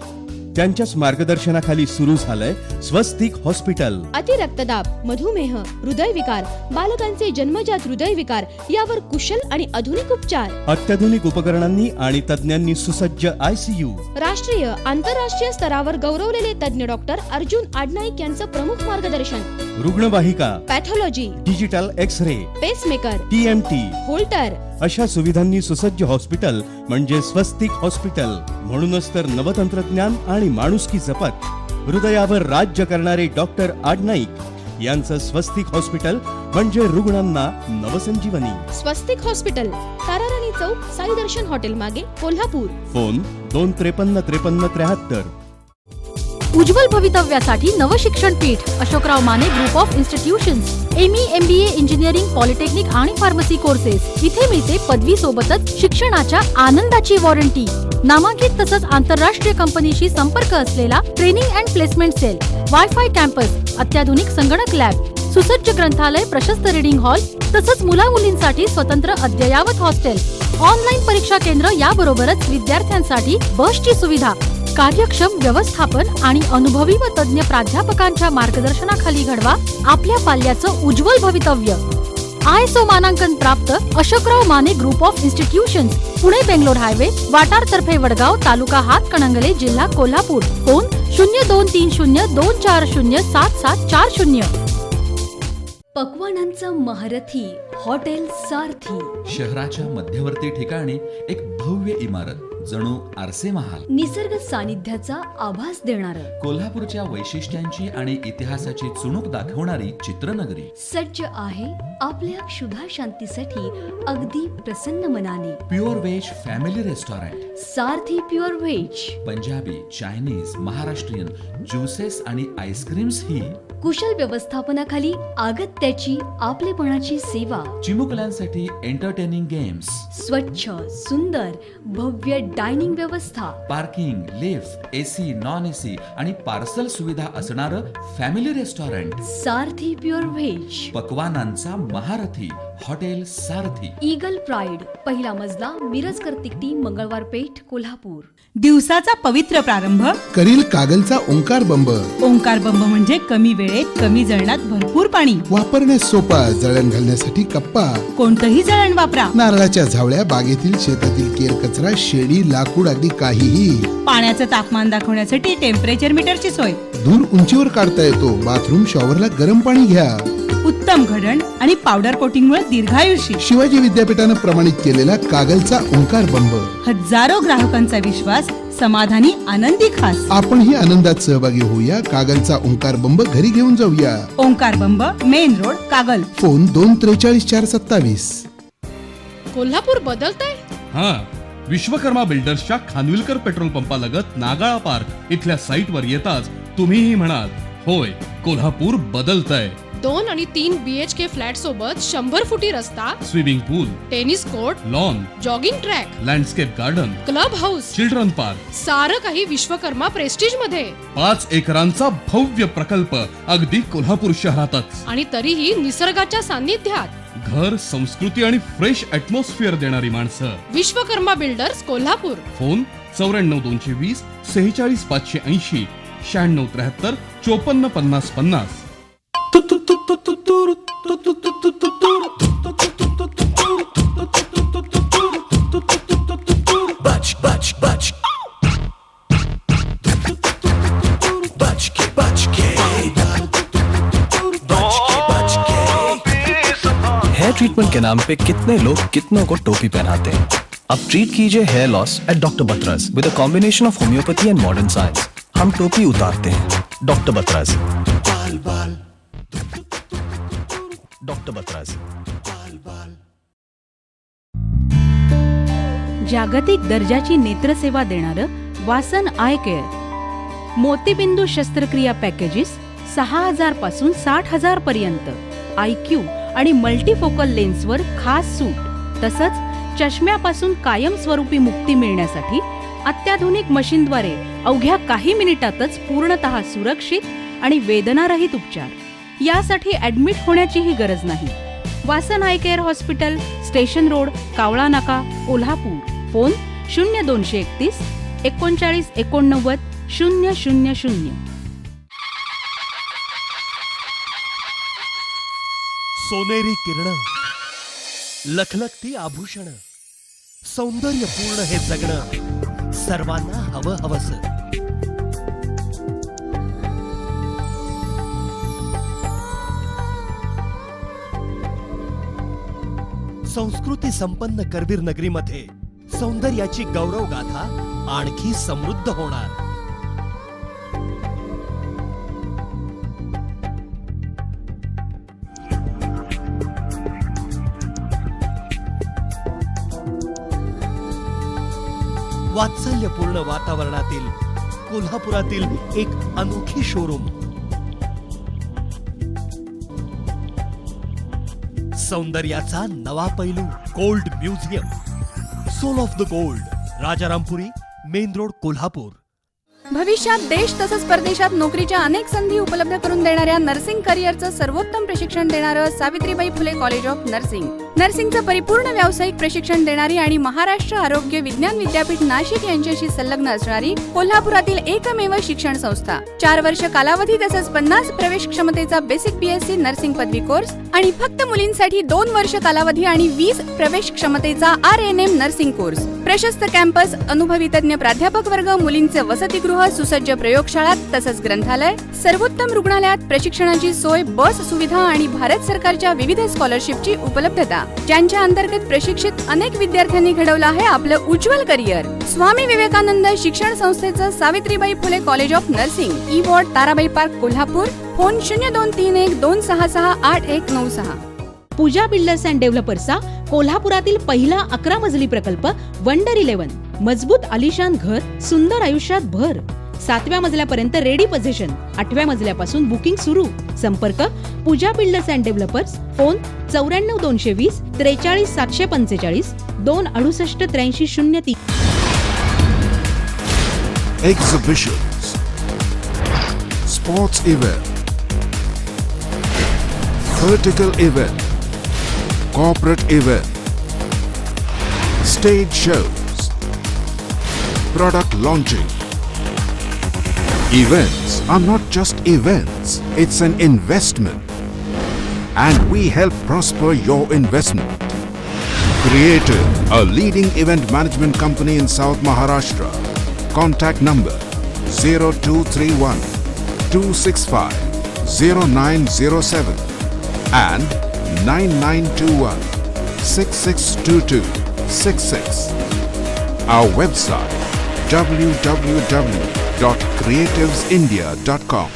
त्यांच्याच मार्गदर्शनाखाली सुरू झालंय स्वस्तिक हॉस्पिटल. अतिरक्तदाब, मधुमेह, हृदयविकार, बालकांचे जन्मजात हृदयविकार यावर कुशल आणि आधुनिक उपचार. अत्याधुनिक उपकरणांनी आणि तज्ञांनी सुसज्ज ICU. राष्ट्रीय आंतरराष्ट्रीय स्तरावर गौरवलेले तज्ञ डॉक्टर अर्जुन आडनाईक यांचं प्रमुख मार्गदर्शन. रुग्णवाहिका, pathology, digital X-ray, pacemaker, TMT, Holter अशा सुविधांनी सुसज्ज हॉस्पिटल म्हणजे स्वस्तिक हॉस्पिटल. म्हणूनच तर नवतंत्रज्ञान आणि माणुसकी जपत हृदयावर राज्य करणारे डॉक्टर आडनाईक यांचं स्वस्तिक हॉस्पिटल म्हणजे रुग्णांना नवसंजीवनी. स्वस्तिक हॉस्पिटल, ताराराणी चौक, साई दर्शन हॉटेल मागे, कोल्हापूर. फोन 2535373. उज्ज्वल भवितव्यासाठी नवशिक्षण पीठ Ashokrao Mane group of institutions. ME, MBA, engineering, polytechnic आणि फार्मसी कोर्सेस. इथे मिळते पदवी सोबतच शिक्षणाच्या आनंदाची वॉरंटी. नामांकित तसंच आंतरराष्ट्रीय कंपनीशी संपर्क असलेला training and placement cell, wifi campus, अत्याधुनिक संगणक लॅब, सुसज्ज ग्रंथालय, प्रशस्त रीडिंग हॉल तसंच मुला मुलींसाठी स्वतंत्र अद्ययावत हॉस्टेल, ऑनलाईन परीक्षा केंद्र याबरोबरच विद्यार्थ्यांसाठी बसची सुविधा. कार्यक्षम व्यवस्थापन आणि अनुभवी व तज्ञ प्राध्यापकांच्या मार्गदर्शनाखाली घडवा आपल्या पाल्याचं उज्ज्वल भवितव्य. ISO मानांकन प्राप्त Ashokrao Mane group of institutions, Pune Bangalore highway, वाटारतर्फे वडगाव, तालुका हातकणंगले, जिल्हा कोल्हापूर. फोन 023020474740. पक्वानांचा महारथी हॉटेल सारथी. शहराच्या मध्यवर्ती ठिकाणी एक भव्य इमारत, जणू आरसे महाल. निसर्ग सानिध्याचा आभास देणारं, कोल्हापूरच्या वैशिष्ट्यांची आणि इतिहासाची चुणूक दाखवणारी चित्रनगरी. सज्ज आहे आपल्या क्षुधा शांतीसाठी अगदी प्रसन्न मनाने. Pure veg family restaurant, Sarathi pure veg. Punjabi, Chinese, Maharashtrian juices आणि आईस्क्रीम्स ही. कुशल व्यवस्थापनाखाली अगत्याची आपलेपणाची सेवा. चिमुकल्यांसाठी एंटरटेनिंग गेम्स. स्वच्छ, सुंदर, भव्य डायनिंग व्यवस्था. Parking, lift, AC, non AC आणि पार्सल सुविधा असणारं family restaurant. Sarathi pure veg. पक्वानांचा महारथी हॉटेल सारथी. ईगल प्राईड पहिला मजला मिरजकर तिकटी मंगळवार पेठ कोल्हापूर. दिवसाचा पवित्र प्रारंभ करील कागलचा ओंकार बंब. ओंकार बंब म्हणजे कमी वेळेत कमी जळणात भरपूर पाणी. वापरण्यास सोपा, जळण घालण्यासाठी कप्पा. कोणतंही जळण वापरा. नारळाच्या झावळ्या, बागेतील शेतातील केर कचरा, शेडी, लाकूड अगदी काहीही. पाण्याचं तापमान दाखवण्यासाठी टेम्परेचर मीटरची सोय. दूर उंचीवर काढता येतो. बाथरूम शॉवरला गरम पाणी घ्या. उत्तम घडण आणि पावडर कोटिंगमुळे दीर्घायुषी. शिवाजी विद्यापीठानं प्रमाणित केलेला कागलचा ओंकार बंब. हजारो ग्राहकांचा विश्वास, समाधानी, आनंदी खास. आपणही आनंदात सहभागी होऊया. कागलचा ओंकार बंब घरी घेऊन जाऊया. Omkar Bamb, main road, Kagal. Phone 243-427. Kolhapur बदलतंय. हा, विश्वकर्मा बिल्डर्सच्या खानविलकर पेट्रोल पंपालगत नागाळा पार्क इथल्या साईटवर येताच तुम्हीही म्हणाल, होय, कोल्हापूर बदलतंय. 2 आणि 3 BHK फ्लॅट सोबत 100 फुटी रस्ता, swimming pool, tennis court, lawn, jogging track, landscape garden, club house, children park, सारं काही विश्वकर्मा प्रेस्टिज मध्ये. 5 एकरांचा भव्य प्रकल्प अगदी कोल्हापूर शहरातच. आणि तरीही निसर्गाच्या सान्निध्यात. घर, संस्कृती आणि फ्रेश ॲटमॉस्फिअर देणारी माणसं. Vishwakarma builders Kolhapur. Phone 94-220 46-580 96-73 54-50-50. Hair treatment के नाम पे कितने लोग कितनों को टोपी पहनाते हैं. अब ट्रीट कीजिए hair loss at doctor Batra's with a combination of homeopathy and modern science. हम टोपी उतारते हैं. डॉक्टर बतराज. डॉक्टर बतराज. जागतिक दर्जाची नेत्रसेवा देणारं वासन आय केअर. मोतीबिंदू शस्त्रक्रिया पॅकेजेस 6,000 पासून 60,000 पर्यंत. IQ आणि मल्टीफोकल लेन्सवर खास सूट. तसंच चष्म्यापासून कायमस्वरूपी मुक्ती मिळण्यासाठी अत्याधुनिक मशीनद्वारे अवघ्या काही मिनिटातच पूर्णतः सुरक्षित आणि वेदनारहित उपचार. यासाठी ऍडमिट होण्याचीही गरज नाही. वासन I care hospital, station road, कावळा नाका, कोल्हापूर. फोन 0231 39 89 000. सोनेरी किरण, लखलखती आभूषण, सौंदर्यपूर्ण हे जगणं सर्वांना हवं हवस. संस्कृती संपन्न करवीर नगरीमध्ये सौंदर्याची गौरव गाथा आणखी समृद्ध होणार. वात्सल्यपूर्ण वातावरणातील कोल्हापुरातील एक अनोखी शोरूम. सौंदर्याचा नवा पैलू. Gold museum, soul of the gold, Rajarampuri, main road, Kolhapur. भविष्यात देश तसंच परदेशात नोकरीच्या अनेक संधी उपलब्ध करून देणाऱ्या नर्सिंग करिअरचं सर्वोत्तम प्रशिक्षण देणारं Savitribai Phule college of nursing. नर्सिंगचं परिपूर्ण व्यावसायिक प्रशिक्षण देणारी आणि महाराष्ट्र आरोग्य विज्ञान विद्यापीठ नाशिक यांच्याशी संलग्न असणारी कोल्हापुरातील एकमेव शिक्षण संस्था. 4 वर्ष कालावधी तसंच 50 प्रवेश क्षमतेचा बेसिक BSc नर्सिंग पदवी कोर्स आणि फक्त मुलींसाठी 2 वर्ष कालावधी आणि 20 प्रवेश क्षमतेचा RNM नर्सिंग कोर्स. प्रशस्त कॅम्पस, अनुभवी तज्ञ प्राध्यापक वर्ग, मुलींचे वसतिगृह, सुसज्ज प्रयोगशाळा तसंच ग्रंथालय, सर्वोत्तम रुग्णालयात प्रशिक्षणाची सोय, बस सुविधा आणि भारत सरकारच्या विविध स्कॉलरशिपची उपलब्धता, ज्यांच्या अंतर्गत प्रशिक्षित अनेक विद्यार्थ्यांनी घडवलं आहे आपलं उज्ज्वल करिअर. स्वामी विवेकानंद शिक्षण संस्थेचं Savitribai Phule college of nursing, E ward, Tarabai park, Kolhapur. Phone 0231 266 8196. Pooja builders and डेव्हलपर्सचा कोल्हापुरातील पहिला 11 मजली प्रकल्प वंडर 11. मजबूत आलिशान घर, सुंदर आयुष्यात भर. 7व्या मजल्यापर्यंत रेडी पोझिशन. 8व्या मजल्यापासून बुकिंग सुरू. संपर्क पूजा builders and developers. Phone 94 220 43 745 268 83 03. Exhibitions, sports event, vertical event, corporate event, stage shows, product launching. Events are not just events, it's an investment. And we help prosper your investment. Creative, a leading event management company in South Maharashtra. Contact number 0231 265 0907 and 9921 6622 66. Our website www.creativesindia.com.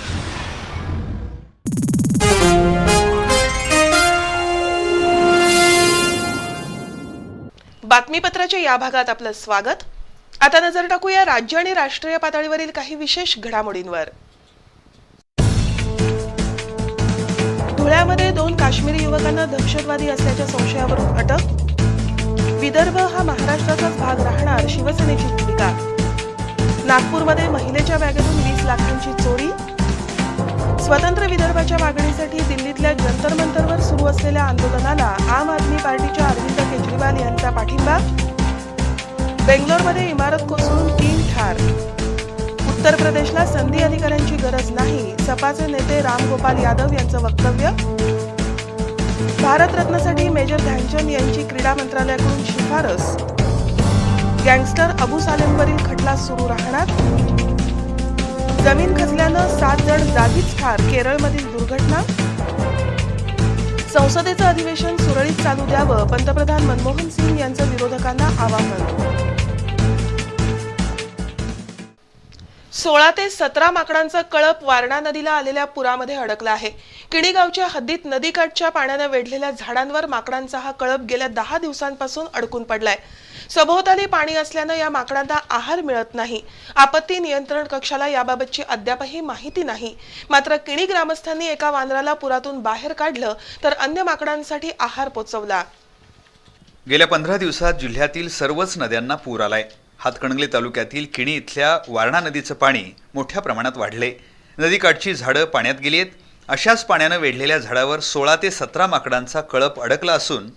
बातमीपत्राच्या या भागात आपलं स्वागत. आता नजर टाकूया राज्य आणि राष्ट्रीय पातळीवरील काही विशेष घडामोडींवर. धुळ्यामध्ये 2 काश्मीरी युवकांना दहशतवादी असल्याच्या संशयावरून अटक. विदर्भ हा महाराष्ट्राचाच भाग राहणार, शिवसेनेची भूमिका. नागपूरमध्ये महिलेच्या बॅगेतून 20 लाखांची चोरी. स्वतंत्र विदर्भाच्या मागणीसाठी दिल्लीतल्या जंतर मंतरवर सुरू असलेल्या आंदोलनाला आम आदमी पार्टीच्या अरविंद केजरीवाल यांचा पाठिंबा. बेंगलोरमध्ये इमारत कोसळून 3 ठार. उत्तर प्रदेशला संधी अधिकाऱ्यांची गरज नाही, सपाचे नेते राम गोपाल यादव यांचं वक्तव्य. भारतरत्नसाठी मेजर ध्यानचंद यांची क्रीडा मंत्रालयाकडून शिफारस. गँगस्टर अबू सालेमवरील खटला सुरू राहणार. जमीन खचल्यानं 7 जण जागीच ठार, केरळमधील दुर्घटना. संसदेचं अधिवेशन सुरळीत चालू द्यावं, पंतप्रधान मनमोहन सिंग यांचं विरोधकांना आवाहन. 16 ते 17 माकडांचा कळप वारणा नदीला आलेल्या पुरामध्ये अडकला आहे. किणी गावच्या हद्दीत नदीकाठच्या पाण्यानं वेढलेल्या झाडांवर माकडांचा हा कळप गेल्या 10 दिवसांपासून अडकून पडलाय. सभोवताली पाणी असल्यानं या माकडांना आहार मिळत नाही. आपत्ती नियंत्रण कक्षाला याबाबतची अद्यापही माहिती नाही. मात्र किणी ग्रामस्थांनी एका वानराला पुरातून बाहेर काढलं तर अन्य माकडांसाठी आहार पोचवला. गेल्या 15 दिवसात जिल्ह्यातील सर्वच नद्यांना पूर आलाय. हातकणंगले तालुक्यातील किणी इथल्या वारणा नदीचं पाणी मोठ्या प्रमाणात वाढले. नदीकाठची झाडं पाण्यात गेली आहेत. अशाच पाण्यानं वेढलेल्या झाडावर 16 ते 17 माकडांचा कळप अडकला असून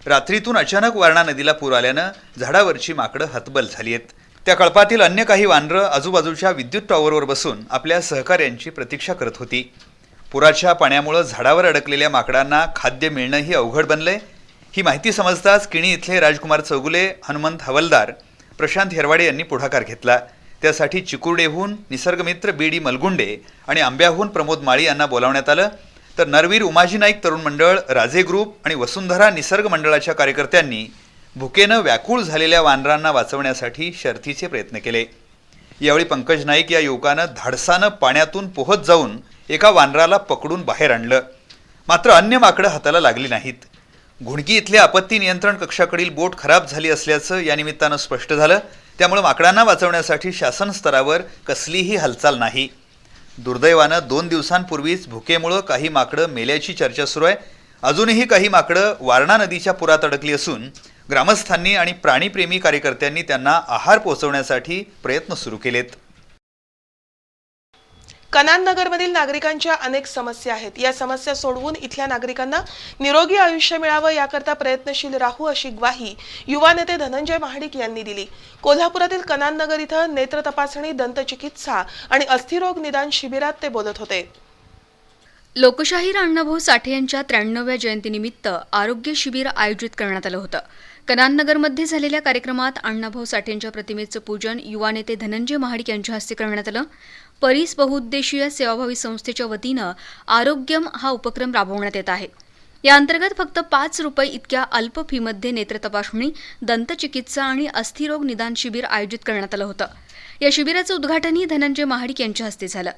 रात्रीतून अचानक वारणा नदीला पूर आल्यानं झाडावरची माकडं हतबल झाली आहेत. त्या कळपातील अन्य काही वानरं आजूबाजूच्या विद्युत टॉवरवर बसून आपल्या सहकार्यांची प्रतीक्षा करत होती. पुराच्या पाण्यामुळे झाडावर अडकलेल्या माकडांना खाद्य मिळणंही अवघड बनलंय. ही माहिती समजताच किणी इथले राजकुमार चौगुले, हनुमंत हवलदार, प्रशांत हेरवाडे यांनी पुढाकार घेतला. त्यासाठी चिकुर्डेहून निसर्गमित्र बीडी मलगुंडे आणि आंब्याहून प्रमोद माळी यांना बोलावण्यात आलं. तर नरवीर उमाजी नाईक तरुण मंडळ, राजे ग्रुप आणि वसुंधरा निसर्ग मंडळाच्या कार्यकर्त्यांनी भुकेनं व्याकुळ झालेल्या वानरांना वाचवण्यासाठी शर्थीचे प्रयत्न केले. यावेळी पंकज नाईक या युवकानं धाडसानं पाण्यातून पोहत जाऊन एका वानराला पकडून बाहेर आणलं. मात्र अन्य माकडं हाताला लागली नाहीत. घुणकी इथल्या आपत्ती नियंत्रण कक्षाकडील बोट खराब झाली असल्याचं या निमित्तानं स्पष्ट झालं. त्यामुळे माकडांना वाचवण्यासाठी शासन स्तरावर कसलीही हालचाल नाही. दुर्दैवानं 2 दिवसांपूर्वीच भुकेमुळं काही माकडं मेल्याची चर्चा सुरू आहे. अजूनही काही माकडं वारणा नदीच्या पुरात अडकली असून ग्रामस्थांनी आणि प्राणीप्रेमी कार्यकर्त्यांनी त्यांना आहार पोहोचवण्यासाठी प्रयत्न सुरू केलेत. कनाननगरमधील नागरिकांच्या अनेक समस्या आहेत. या समस्या सोडवून इथल्या नागरिकांना निरोगी आयुष्य मिळावं याकरता प्रयत्नशील राहू अशी ग्वाही युवा नेते धनंजय महाडिक यांनी दिली. कोल्हापुरातील कनाननगर इथं नेत्र तपासणी, दंतचिकित्सा आणि अस्थिरोग निदान शिबिरात ते बोलत होते. लोकशाहीर अण्णाभाऊ साठे यांच्या 93व्या जयंतीनिमित्त आरोग्य शिबिर आयोजित करण्यात आलं होतं. कनाननगरमध्ये झालेल्या कार्यक्रमात अण्णाभाऊ साठेंच्या प्रतिमेचं पूजन युवा नेते धनंजय महाडिक यांच्या हस्ते करण्यात आलं. परीस बहुउद्देशीय सेवाभावी संस्थेच्या वतीनं आरोग्यम हा उपक्रम राबवण्यात येत आहे. या अंतर्गत फक्त 5 रुपये इतक्या अल्प फीमध्ये नेत्र तपासणी, दंतचिकित्सा आणि अस्थिरोग निदान शिबिर आयोजित करण्यात आलं होतं. या शिबिराचं उद्घाटनही धनंजय महाडिक यांच्या हस्ते झालं.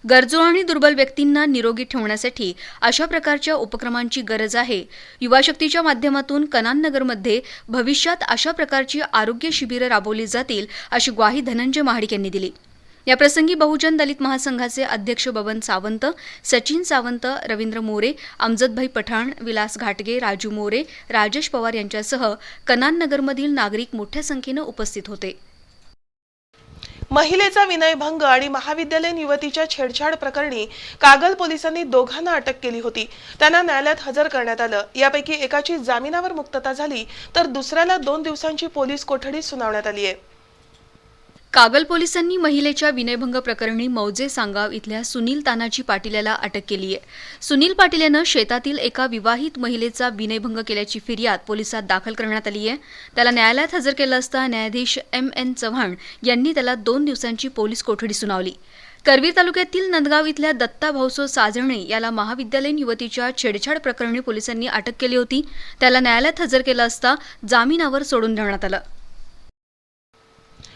गरजू आणि दुर्बल व्यक्तींना निरोगी ठेवण्यासाठी अशा प्रकारच्या उपक्रमांची गरज आहे. युवा शक्तीच्या माध्यमातून कनाननगरमध्ये भविष्यात अशा प्रकारची आरोग्य शिबिरं राबवली जातील अशी ग्वाही धनंजय महाडिक यांनी दिली. याप्रसंगी बहुजन दलित महासंघाचे अध्यक्ष बबन सावंत, सचिन सावंत, रवींद्र मोरे, अमजदभाई पठाण, विलास घाटगे, राजू मोरे, राजेश पवार यांच्यासह कनाननगरमधील नागरिक मोठ्या संख्येनं उपस्थित होते. महिलेचा विनयभंग आणि महाविद्यालयीन युवतीच्या छेडछाड प्रकरणी कागल पोलिसांनी दोघांना अटक केली होती. त्यांना न्यायालयात हजर करण्यात आलं. यापैकी एकाची जामिनावर मुक्तता झाली तर दुसऱ्याला 2 दिवसांची पोलीस कोठडी सुनावण्यात आली आहे. कागल पोलिसांनी महिलेच्या विनयभंग प्रकरणी मौजे सांगाव इथल्या सुनील तानाजी पाटील याला अटक केली आहे. सुनील पाटील यानं शेतातील एका विवाहित महिलेचा विनयभंग केल्याची फिर्याद पोलिसात दाखल करण्यात आली आहे. त्याला न्यायालयात हजर केलं असता न्यायाधीश M.N. चव्हाण यांनी त्याला 2 दिवसांची पोलीस कोठडी सुनावली. करवीर तालुक्यातील नंदगाव इथल्या दत्ता भाऊसो साजणे याला महाविद्यालयीन युवतीच्या छेडछाड प्रकरणी पोलिसांनी अटक केली होती. त्याला न्यायालयात हजर केलं असता जामिनावर सोडून देण्यात आलं.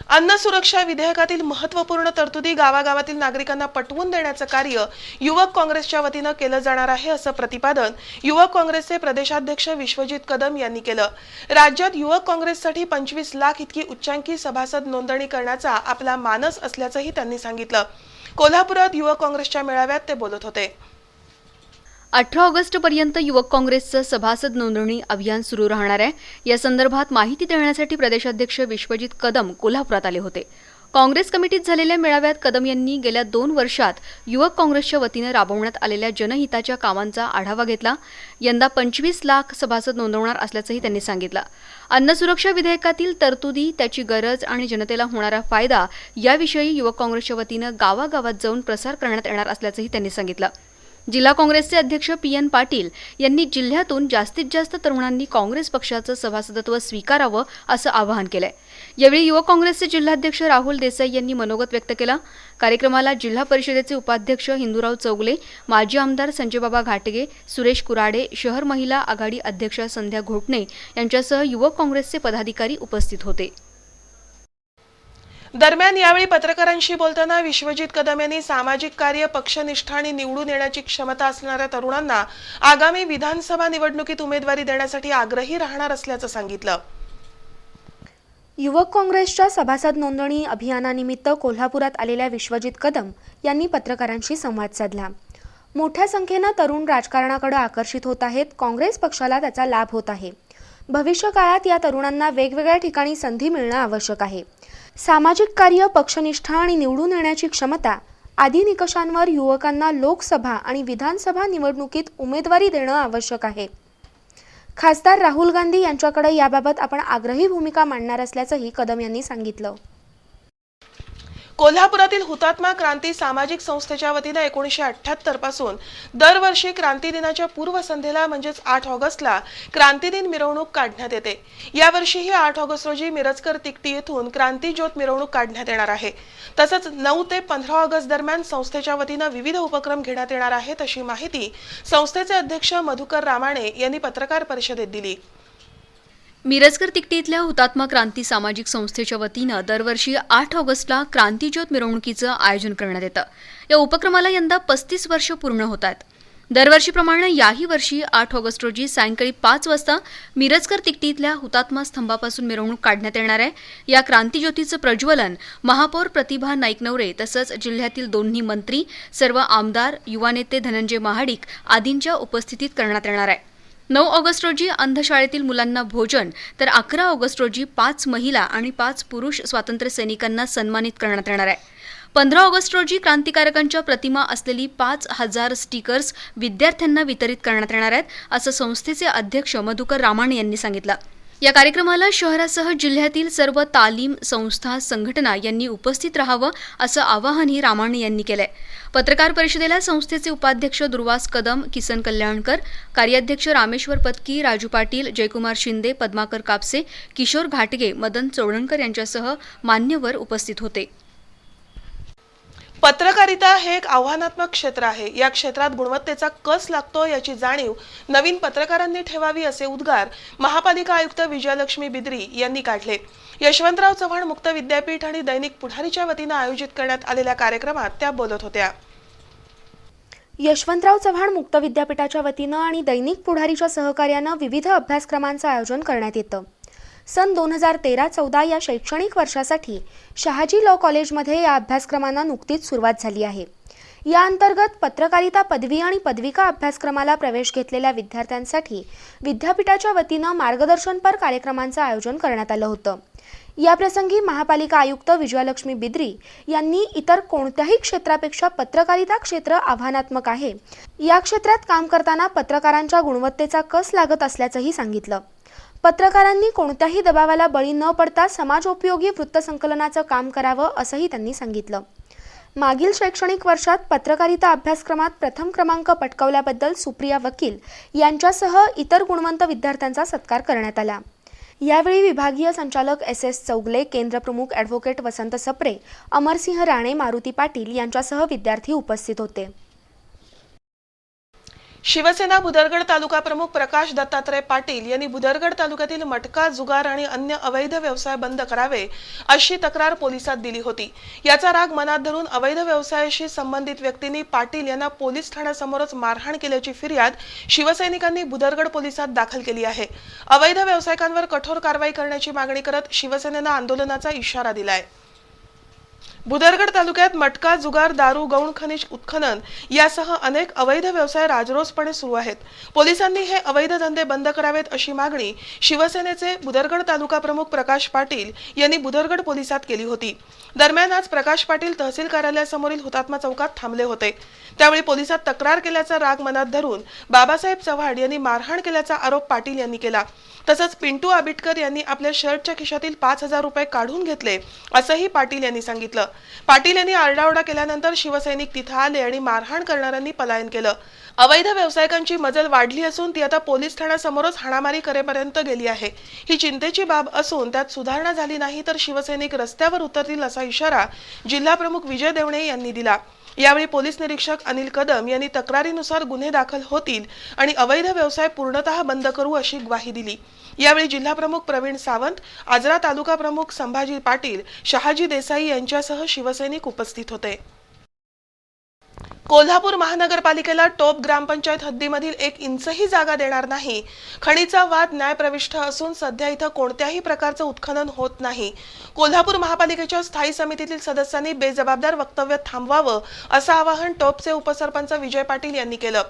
अन्न सुरक्षा विधेयकातील महत्त्वपूर्ण तरतुदी गावागावातील नागरिकांना पटवून देण्याचं कार्य युवक काँग्रेसच्या वतीनं केलं जाणार आहे असं प्रतिपादन युवक काँग्रेसचे प्रदेशाध्यक्ष विश्वजित कदम यांनी केलं. राज्यात युवक काँग्रेससाठी 25 लाख इतकी उच्चांकी सभासद नोंदणी करण्याचा आपला मानस असल्याचंही त्यांनी सांगितलं. कोल्हापुरात युवक काँग्रेसच्या मेळाव्यात ते बोलत होते. 18 ऑगस्टपर्यंत युवक काँग्रेसचं सभासद नोंदणी अभियान सुरू राहणार आहे. या संदर्भात माहिती देण्यासाठी प्रदेशाध्यक्ष विश्वजित कदम कोल्हापुरात आले होते. काँग्रेस कमिटीत झालेल्या मेळाव्यात कदम यांनी गेल्या 2 वर्षात युवक काँग्रेसच्या वतीनं राबवण्यात आलेल्या जनहिताच्या कामांचा आढावा घेतला. यंदा 25 लाख सभासद नोंदवणार असल्याचंही त्यांनी सांगितलं. अन्न सुरक्षा विधेयकातील तरतुदी, त्याची गरज आणि जनतेला होणारा फायदा याविषयी युवक काँग्रेसच्या वतीनं गावागावात जाऊन प्रसार करण्यात येणार असल्याचंही त्यांनी सांगितलं. जिल्हा काँग्रेसचे अध्यक्ष P.N. पाटील यांनी जिल्ह्यातून जास्तीत जास्त तरुणांनी काँग्रेस पक्षाचं सभासदत्व स्वीकारावं असं आवाहन केलंय. यावेळी युवक काँग्रेसचे जिल्हाध्यक्ष राहुल देसाई यांनी मनोगत व्यक्त केलं. कार्यक्रमाला जिल्हा परिषदेचे उपाध्यक्ष हिंदूराव चौगले, माजी आमदार संजयबाबा घाटगे, सुरेश कुराडे, शहर महिला आघाडी अध्यक्षा संध्या घोटणे यांच्यासह युवक काँग्रेसचे पदाधिकारी उपस्थित होते. दरम्यान यावेळी पत्रकारांशी बोलताना विश्वजित कदम यांनी सामाजिक कार्य, पक्षनिष्ठा आणि निवडून येण्याची क्षमता असणाऱ्या तरुणांना आगामी विधानसभा निवडणुकीत उमेदवारी देण्यासाठी आग्रही राहणार असल्याचं सांगितलं. युवक काँग्रेसच्या सभासद नोंदणी अभियानानिमित्त कोल्हापुरात आलेल्या विश्वजित कदम यांनी पत्रकारांशी संवाद साधला. मोठ्या संख्येनं तरुण राजकारणाकडे आकर्षित होत आहेत. काँग्रेस पक्षाला त्याचा लाभ होत आहे. भविष्य काळात या तरुणांना वेगवेगळ्या ठिकाणी संधी मिळणं आवश्यक आहे. सामाजिक कार्य, पक्षनिष्ठा आणि निवडून येण्याची क्षमता आदी निकषांवर युवकांना लोकसभा आणि विधानसभा निवडणुकीत उमेदवारी देणं आवश्यक आहे. खासदार राहुल गांधी यांच्याकडे याबाबत आपण आग्रही भूमिका मांडणार असल्याचंही कदम यांनी सांगितलं. कोल्हापुरातील हुतात्मा क्रांती सामाजिक संस्थेच्या वतीनं 1978 पासून दरवर्षी क्रांती दिनाच्या पूर्वसंध्येला म्हणजेच 8 ऑगस्टला क्रांती दिन मिरवणूक काढण्यात येते. यावर्षीही 8 ऑगस्ट रोजी मिरजकर तिकटी येथून क्रांती ज्योत मिरवणूक काढण्यात येणार आहे. तसंच 9 ते 15 ऑगस्ट दरम्यान संस्थेच्या वतीनं विविध उपक्रम घेण्यात येणार आहेत अशी माहिती संस्थेचे अध्यक्ष मधुकर रामाणे यांनी पत्रकार परिषदेत दिली. मिरजकर तिकटी इथल्या हुतात्मा क्रांती सामाजिक संस्थेच्या वतीनं दरवर्षी 8 ऑगस्टला क्रांती ज्योत मिरवणुकीचं आयोजन करण्यात येतं. या उपक्रमाला यंदा 35 वर्ष पूर्ण होत आहेत. दरवर्षीप्रमाणे याही वर्षी 8 ऑगस्ट रोजी सायंकाळी 5 वाजता मिरजकर तिकटी इथल्या हुतात्मा स्तंभापासून मिरवणूक काढण्यात येणार आहे. या क्रांती ज्योतीचं प्रज्वलन महापौर प्रतिभा नाईकनवरे तसंच जिल्ह्यातील दोन्ही मंत्री, सर्व आमदार, युवा नेते धनंजय महाडिक आदींच्या उपस्थितीत करण्यात येणार आहे. 9 ऑगस्ट रोजी अंधशाळेतील मुलांना भोजन तर 11 ऑगस्ट रोजी 5 महिला आणि 5 पुरुष स्वातंत्र्य सैनिकांना सन्मानित करण्यात येणार आहे. 15 ऑगस्ट रोजी क्रांतिकारकांच्या प्रतिमा असलेली 5,000 स्टिकर्स विद्यार्थ्यांना वितरित करण्यात येणार आहेत असं संस्थेचे अध्यक्ष मधुकर रामाणे यांनी सांगितलं. या कार्यक्रमाला शहरासह जिल्ह्यातील सर्व तालीम संस्था, संघटना यांनी उपस्थित राहावं असं आवाहनही रामाणे यांनी केलंय. पत्रकार परिषदेला संस्थेचे उपाध्यक्ष दुर्वास कदम, किसन कल्याणकर, कार्याध्यक्ष रामेश्वर पत्की, राजू पाटील, जयकुमार शिंदे, पद्माकर कापसे, किशोर घाटगे, मदन चोडणकर यांच्यासह मान्यवर उपस्थित होते. पत्रकारिता हे एक आव्हानात्मक क्षेत्र आहे. या क्षेत्रात गुणवत्तेचा कस लागतो याची जाणीव नवीन पत्रकारांनी ठेवावी असे उद्गार महापालिका आयुक्त विजयलक्ष्मी बिद्री यांनी काढले. यशवंतराव चव्हाण मुक्त विद्यापीठ आणि दैनिक पुढारीच्या वतीनं आयोजित करण्यात आलेल्या कार्यक्रमात त्या बोलत होत्या. यशवंतराव चव्हाण मुक्त विद्यापीठाच्या वतीनं आणि दैनिक पुढारीच्या सहकार्यानं विविध अभ्यासक्रमांचं आयोजन करण्यात येतं. सन 2013-14 या शैक्षणिक वर्षासाठी शहाजी लॉ कॉलेजमध्ये या अभ्यासक्रमांना नुकतीच सुरुवात झाली आहे. या अंतर्गत पत्रकारिता पदवी आणि पदविका अभ्यासक्रमाला प्रवेश घेतलेल्या विद्यार्थ्यांसाठी विद्यापीठाच्या वतीनं मार्गदर्शनपर कार्यक्रमांचं आयोजन करण्यात आलं होतं. याप्रसंगी महापालिका आयुक्त विजयालक्ष्मी बिद्री यांनी इतर कोणत्याही क्षेत्रापेक्षा पत्रकारिता क्षेत्र आव्हानात्मक आहे, या क्षेत्रात काम करताना पत्रकारांच्या गुणवत्तेचा कस लागत असल्याचंही सांगितलं. पत्रकारांनी कोणत्याही दबावाला बळी न पडता समाजोपयोगी वृत्तसंकलनाचं काम करावं असंही त्यांनी सांगितलं. मागील शैक्षणिक वर्षात पत्रकारिता अभ्यासक्रमात प्रथम क्रमांक पटकावल्याबद्दल सुप्रिया वकील यांच्यासह इतर गुणवंत विद्यार्थ्यांचा सत्कार करण्यात आला. यावेळी विभागीय संचालक SS चौगले, केंद्रप्रमुख ॲडव्होकेट वसंत सप्रे, अमरसिंह राणे, मारुती पाटील यांच्यासह विद्यार्थी उपस्थित होते. शिवसेना भुदरगड तालुका प्रमुख प्रकाश दत्तात्रय पाटील यांनी भुदरगड तालुक्यातील मटका, जुगार आणि अन्य अवैध व्यवसाय बंद करावे अशी तक्रार पोलिसात दिली होती. याचा राग मनात धरून अवैध व्यवसायाशी संबंधित व्यक्तींनी पाटील यांना पोलीस ठाण्यासमोरच मारहाण केल्याची फिर्याद शिवसैनिकांनी भुदरगड पोलिसात दाखल केली आहे. अवैध व्यावसायिकांवर कठोर कारवाई करण्याची मागणी करत शिवसेनेनं आंदोलनाचा इशारा दिलाय. भुदरगड तालुक्यात मटका, जुगार, दारू, गौण खनिज उत्खनन यासह अनेक अवैध व्यवसाय राजरोसपणे सुरू आहेत. पोलिसांनी हे अवैध धंदे बंद करावेत अशी मागणी शिवसेनेचे भुदरगड तालुका प्रमुख प्रकाश पाटील यांनी भुदरगड पोलिसात केली होती. दरम्यान आज प्रकाश पाटील तहसील कार्यालयासमोरील हुतात्मा चौकात थांबले होते. त्यावेळी पोलिसात तक्रार केल्याचा राग मनात धरून बाबासाहेब चव्हाण यांनी मारहाण केल्याचा आरोप पाटील यांनी केला. तसंच पिंटू आबिटकर यांनी आपल्या शर्टच्या खिशातील 5,000 रुपये काढून घेतले असंही पाटील यांनी सांगितलं. पाटील यांनी आरडाओरडा केल्यानंतर शिवसैनिक तिथं आले आणि मारहाण करणाऱ्यांनी पलायन केलं. अवैध व्यावसायिकांची मजल वाढली असून ती आता पोलीस ठाण्यासमोरच हाणामारी करेपर्यंत गेली आहे. ही चिंतेची बाब असून त्यात सुधारणा झाली नाही तर शिवसैनिक रस्त्यावर उतरतील असा इशारा जिल्हा प्रमुख विजय देवणे यांनी दिला. यावेळी पोलीस निरीक्षक अनिल कदम यांनी तक्रारीनुसार गुन्हे दाखल होतील आणि अवैध व्यवसाय पूर्णतः बंद करू अशी ग्वाही दिली. यावेळी जिल्हा प्रमुख प्रवीण सावंत, आजरा तालुका प्रमुख संभाजी पाटील, शहाजी देसाई यांच्यासह शिवसैनिक उपस्थित होते. कोल्हापूर महानगरपालिकेला टोप ग्रामपंचायत हद्दीमधील 1 इंचही जागा देणार नाही. खणीचा वाद न्यायप्रविष्ट असून सध्या इथं कोणत्याही प्रकारचं उत्खनन होत नाही. कोल्हापूर महापालिकेच्या स्थायी समितीतील सदस्यांनी बेजबाबदार वक्तव्य थांबवावं असं आवाहन टोपचे उपसरपंच विजय पाटील यांनी केलं.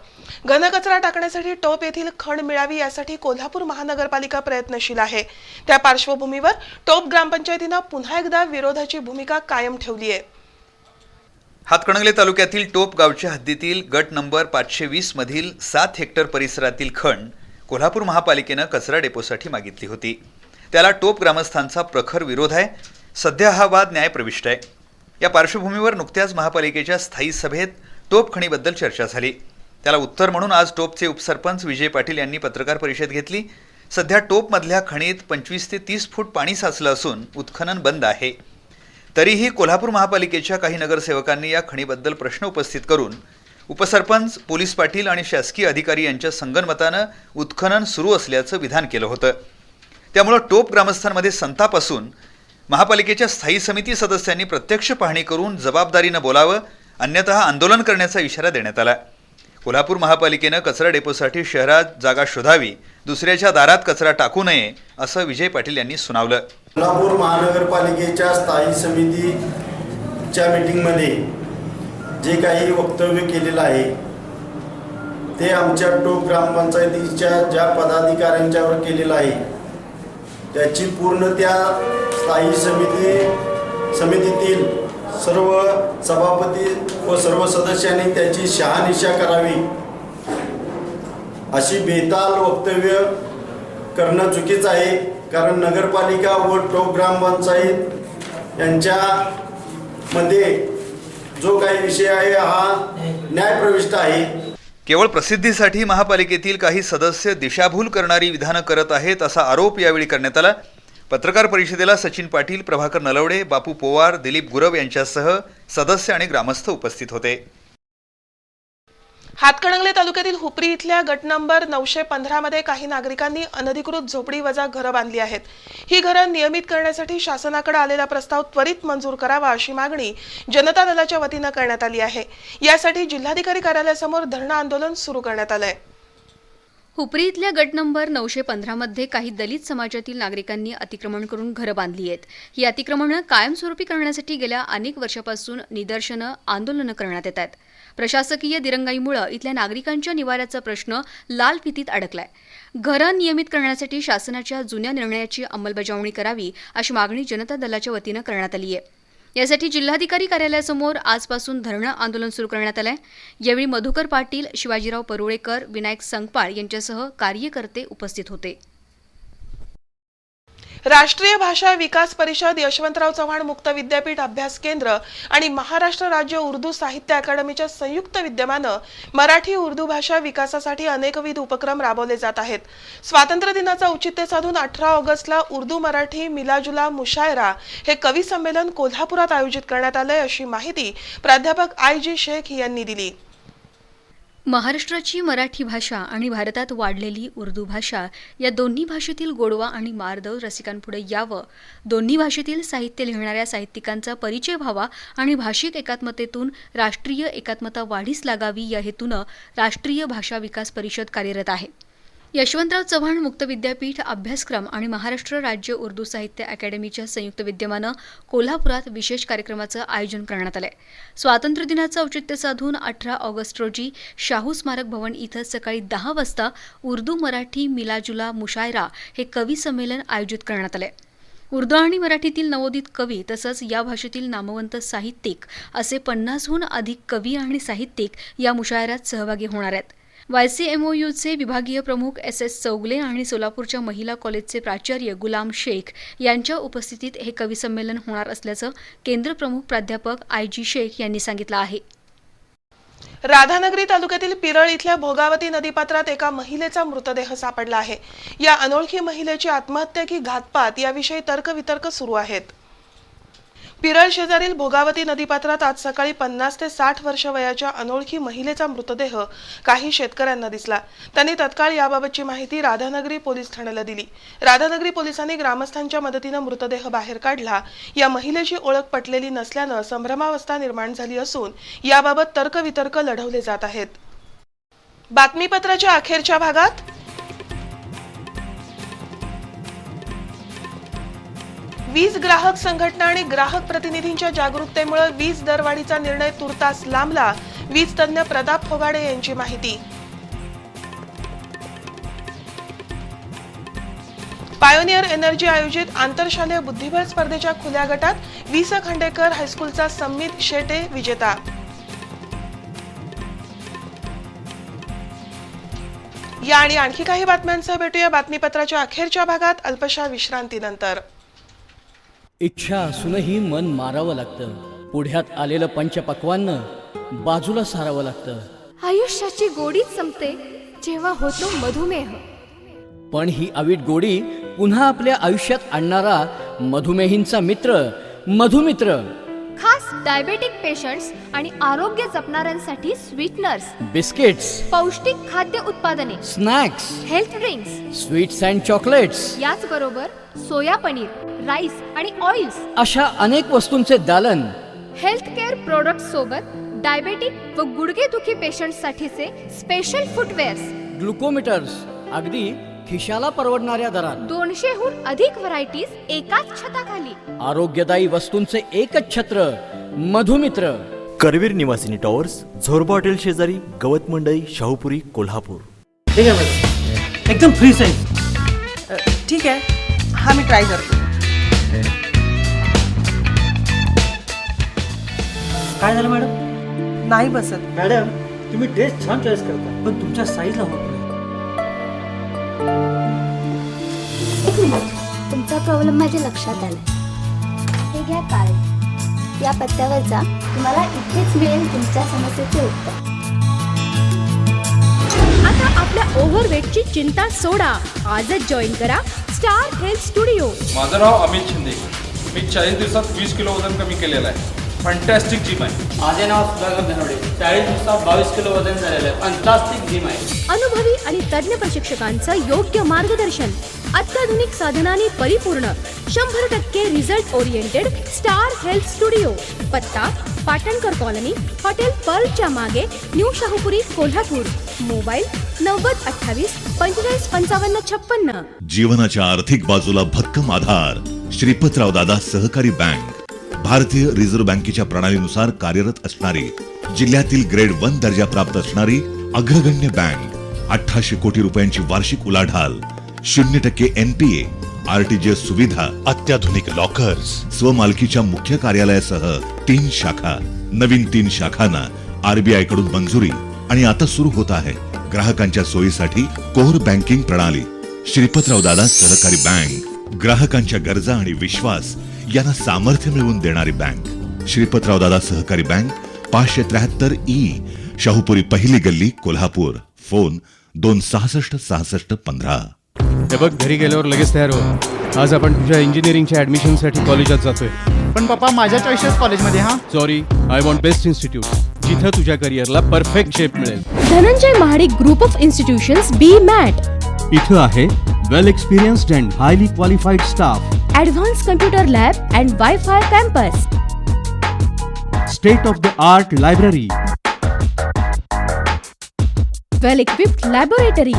घनकचरा टाकण्यासाठी टोप येथील खण मिळावी यासाठी कोल्हापूर महानगरपालिका प्रयत्नशील आहे. त्या पार्श्वभूमीवर टोप ग्रामपंचायतीनं पुन्हा एकदा विरोधाची भूमिका कायम ठेवली आहे. हातकणंगले तालुक्यातील टोप गावच्या हद्दीतील गट नंबर 520 मधील 7 हेक्टर परिसरातील खण कोल्हापूर महापालिकेनं कचरा डेपोसाठी मागितली होती. त्याला टोप ग्रामस्थांचा प्रखर विरोध आहे. सध्या हा वाद न्यायप्रविष्ट आहे. या पार्श्वभूमीवर नुकत्याच महापालिकेच्या स्थायी सभेत टोप खणीबद्दल चर्चा झाली. त्याला उत्तर म्हणून आज टोपचे उपसरपंच विजय पाटील यांनी पत्रकार परिषद घेतली. सध्या टोपमधल्या खणीत 25 ते 30 फूट पाणी साचलं असून उत्खनन बंद आहे. तरीही कोल्हापूर महापालिकेच्या काही नगरसेवकांनी या खणीबद्दल प्रश्न उपस्थित करून उपसरपंच, पोलीस पाटील आणि शासकीय अधिकारी यांच्या संगनमतानं उत्खनन सुरू असल्याचं विधान केलं होतं. त्यामुळे टोप ग्रामस्थांमध्ये संताप असून महापालिकेच्या स्थायी समिती सदस्यांनी प्रत्यक्ष पाहणी करून जबाबदारीनं बोलावं, अन्यथा आंदोलन करण्याचा इशारा देण्यात आला. कोल्हापूर महापालिकेनं कचरा डेपोसाठी शहरात जागा शोधावी, दुसऱ्याच्या दारात कचरा टाकू नये असं विजय पाटील यांनी सुनावलं. कोल्हापूर महानगरपालिकेच्या स्थायी समितीच्या मीटिंगमध्ये जे काही वक्तव्य केलेलं आहे ते आमच्या टोप ग्रामपंचायतीच्या ज्या पदाधिकाऱ्यांच्यावर केलेलं आहे त्याची पूर्ण त्या स्थायी समितीतील सर्व सभापती व सर्व सदस्यांनी त्याची शहानिशा करावी. अशी बेताल वक्तव्य करणं चुकीचं आहे. कारण नगरपालिका व टोप ग्रामपंचायत यांच्यामध्ये जो काही विषय आहे हा न्यायप्रविष्ट आहे. केवळ प्रसिद्धीसाठी महापालिकेतील काही सदस्य दिशाभूल करणारी विधानं करत आहेत असा आरोप यावेळी करण्यात आला. पत्रकार परिषदेला सचिन पाटील, प्रभाकर नलवडे, बापू पोवार, दिलीप गुरव यांच्यासह सदस्य आणि ग्रामस्थ उपस्थित होते. हातकणंगले तालुक्यातील हुपरी इथल्या गट नंबर 915 मध्ये काही नागरिकांनी अनधिकृत झोपडी वजा घरं बांधली आहेत. ही घरं नियमित करण्यासाठी शासनाकडे आलेला प्रस्ताव त्वरित मंजूर करावा अशी मागणी जनता दलाच्या वतीनं करण्यात आली आहे. यासाठी जिल्हाधिकारी कार्यालयासमोर धरणं आंदोलन सुरू करण्यात आलंय. हुपरी इथल्या गट नंबर 915 मध्ये काही दलित समाजातील नागरिकांनी अतिक्रमण करून घरं बांधली आहेत. ही अतिक्रमणं कायमस्वरूपी करण्यासाठी गेल्या अनेक वर्षापासून निदर्शनं, आंदोलनं करण्यात येत आहेत. प्रशासकीय दिरंगाईमुळे इथल्या नागरिकांच्या निवाऱ्याचा प्रश्न लाल फितीत अडकलाय. घरं नियमित करण्यासाठी शासनाच्या जुन्या निर्णयाची अंमलबजावणी करावी अशी मागणी जनता दलाच्या वतीनं करण्यात आली आहे. यासाठी जिल्हाधिकारी कार्यालयासमोर आजपासून धरणं आंदोलन सुरू करण्यात आलंय. यावेळी मधुकर पाटील, शिवाजीराव परुळेकर, विनायक संगपाळ यांच्यासह कार्यकर्ते उपस्थित होते. राष्ट्रीय भाषा विकास परिषद, यशवंतराव चव्हाण मुक्त विद्यापीठ अभ्यास केंद्र आणि महाराष्ट्र राज्य उर्दू साहित्य अकादमीच्या संयुक्त विद्यमानं मराठी उर्दू भाषा विकासासाठी अनेकविध उपक्रम राबवले जात आहेत. स्वातंत्र्य दिनाचं औचित्य साधून 18 ऑगस्टला उर्दू मराठी मिलाजुला मुशायरा हे कवी संमेलन कोल्हापुरात आयोजित करण्यात आलंय, अशी माहिती प्राध्यापक आय.जी. शेख यांनी दिली. महाराष्ट्राची मराठी भाषा आणि भारतात वाढलेली उर्दू भाषा या दोन्ही भाषेतील गोडवा आणि मार्दव रसिकांपुढे यावं, दोन्ही भाषेतील साहित्य लिहिणाऱ्या साहित्यिकांचा परिचय व्हावा आणि भाषिक एकात्मतेतून राष्ट्रीय एकात्मता वाढीस लागावी या हेतूनं राष्ट्रीय भाषा विकास परिषद कार्यरत आहे. यशवंतराव चव्हाण मुक्त विद्यापीठ अभ्यासक्रम आणि महाराष्ट्र राज्य उर्दू साहित्य अकादमीच्या संयुक्त विद्यमानं कोल्हापुरात विशेष कार्यक्रमाचं आयोजन करण्यात आलंय. स्वातंत्र्य दिनाचं औचित्य साधून 18 ऑगस्ट रोजी शाहू स्मारक भवन इथं सकाळी 10 वाजता उर्दू मराठी मिलाजुला मुशायरा हे कवी संमेलन आयोजित करण्यात आलंय. उर्दू आणि मराठीतील नवोदित कवी तसंच या भाषेतील नामवंत साहित्यिक असे 50हून अधिक कवी आणि साहित्यिक या मुशायऱ्यात सहभागी होणार आहेत. YCMOUचे विभागीय प्रमुख SS चौगले आणि सोलापूरच्या महिला कॉलेजचे प्राचार्य गुलाम शेख यांच्या उपस्थितीत हे कवी संमेलन होणार असल्याचं केंद्र प्रमुख प्राध्यापक आय.जी. शेख यांनी सांगितलं आहे. राधानगरी तालुक्यातील पिरळ इथल्या भोगावती नदीपात्रात एका महिलेचा मृतदेह सापडला आहे. या अनोळखी महिलेची आत्महत्या की घातपात याविषयी तर्कवितर्क सुरू आहेत. पिरळ शेजारील भोगावती नदीपात्रात आज सकाळी 50 ते 60 वर्ष वयाच्या अनोळखी महिलेचा मृतदेह काही शेतकऱ्यांना दिसला. त्यांनी तत्काळ याबाबतची माहिती राधानगरी पोलीस ठाण्याला दिली. राधानगरी पोलिसांनी ग्रामस्थांच्या मदतीने मृतदेह बाहेर काढला. या महिलेची ओळख पटलेली नसल्यानं संभ्रमावस्था निर्माण झाली असून याबाबत तर्कवितर्क लढवले जात आहेत. बातमीपत्राच्या अखेरच्या भागात वीज ग्राहक संघटना आणि ग्राहक प्रतिनिधींच्या जागरूकतेमुळे वीज दरवाढीचा निर्णय तुर्तास लांबला. वीज तज्ञ प्रताप फोगाडे यांची माहिती. पायोनियर एनर्जी आयोजित आंतरशालेय बुद्धिबळ स्पर्धेच्या खुल्या गटात वि.स. खांडेकर हायस्कूलचा सम्मित शेटे विजेता. या आणि आणखी काही बातम्यांसह भेटूया बातमीपत्राच्या अखेरच्या भागात अल्पशा विश्रांतीनंतर. इच्छा असूनही मन मारावं लागतं. पुढ्यात आलेलं पंचपक्वान्न बाजूला सारावं लागतं. आयुष्याची गोडीच संपते जेव्हा होतो मधुमेह. पण ही अवीट गोडी पुन्हा आपल्या आयुष्यात आणणारा मधुमेहींचा मित्र मधुमित्र. खास डायबेटिक पेशंट्स आणि आरोग्य जपणाऱ्यांसाठी स्वीटनर्स, बिस्किट्स, पौष्टिक खाद्य उत्पादने, snacks, health drinks, sweets and chocolates, याचबरोबर सोया पनीर, राईस आणि ऑइल्स अशा अनेक वस्तूंचे दालन. हेल्थ केअर प्रोडक्ट्स सोबत डायबेटिक व गुडघेदुखी पेशंट्ससाठीचे स्पेशल फुटवेअर्स, ग्लुकोमीटर्स अगदी खिशाला परवडणाऱ्या दरात. 200हून अधिक व्हरायटीज एकाच छताखाली. आरोग्यदायी वस्तूंचे एकच छत्र मधुमित्र. करवीर निवासिनी टॉवर्स, झोरबा हॉटेल शेजारी, गवत मंडई, शाहूपुरी, कोल्हापूर. ठीक आहे मॅडम, एकदम फ्री साईज. ठीक आहे, हा मी ट्राय करतो. काय झालं मॅडम? नाही बसत. मॅडम तुम्ही ड्रेस छान चॉईस करता पण तुमच्या साईजला होत नाही. तुमचा प्रॉब्लेम माझ्या लक्षात आला. हे घ्या कार्ड. या पत्त्यावर जा, तुम्हाला इथेच मिळेल तुमच्या समस्येचे उत्तर. आता आपल्या ओव्हरवेटची चिंता सोडा. आजच जॉईन करा स्टार हेल्थ स्टुडिओ. माझं नाव अमित शिंदे. मी 40 दिवसात 20 किलो वजन कमी केलेलं आहे. फंटॅस्टिक जिम आहे. माझे नाव सुधाकर धनवडे. 40 दिवसात 22 किलो वजन झालेलं आहे. फंटास्टिक जिम आहे. अनुभवी आणि तज्ञ प्रशिक्षकांचं योग्य मार्गदर्शन, अत्याधुनिक साधनांनी परिपूर्ण, 100% result oriented star health studio. पत्ता पाटणकर कॉलनी, हॉटेल पर्लच्या मागे, न्यू शाहूपुरी, कोल्हापूर. मोबाईल 9028 45 55 56. जीवनाच्या आर्थिक बाजूला भक्कम आधार. श्रीपतराव दादा सहकारी बँक भारतीय रिझर्व्ह बँकेच्या प्रणालीनुसार कार्यरत असणारी जिल्ह्यातील ग्रेड 1 दर्जा प्राप्त असणारी अग्रगण्य बँक. 1800 कोटी रुपयांची वार्षिक उलाढाल, 0% NPA, RTGS सुविधा, अत्याधुनिक लॉकर्स, स्वमालकीच्या मुख्य कार्यालयासह 3 शाखा, नवीन 3 शाखांना RBI कडून मंजुरी आणि आता सुरू होत आहे ग्राहकांच्या सोयीसाठी कोर बँकिंग प्रणाली. श्रीपतराव दादा सहकारी बँक, ग्राहकांच्या गरजा आणि विश्वास यांना सामर्थ्य मिळवून देणारी बँक. श्रीपतराव दादा सहकारी बँक, 573E, शाहूपुरी पहिली गल्ली, कोल्हापूर. फोन 2666615. हे बघ, घरी गेल्यावर लगेच तयार हो. आज आपण तुझ्या इंजिनिअरिंगच्या ऍडमिशनसाठी कॉलेजात जातोय. पण पप्पा, माझ्या चॉईसेस कॉलेजमध्ये. हा sorry, I want best institute, जिथं तुझ्या करिअरला परफेक्ट शेप मिळेल. Dhananjay Mahadik group of institutions B MAT. इथं आहे well experienced and highly qualified staff, advance computer lab and wifi campus, state of the art library, well equipped laboratory,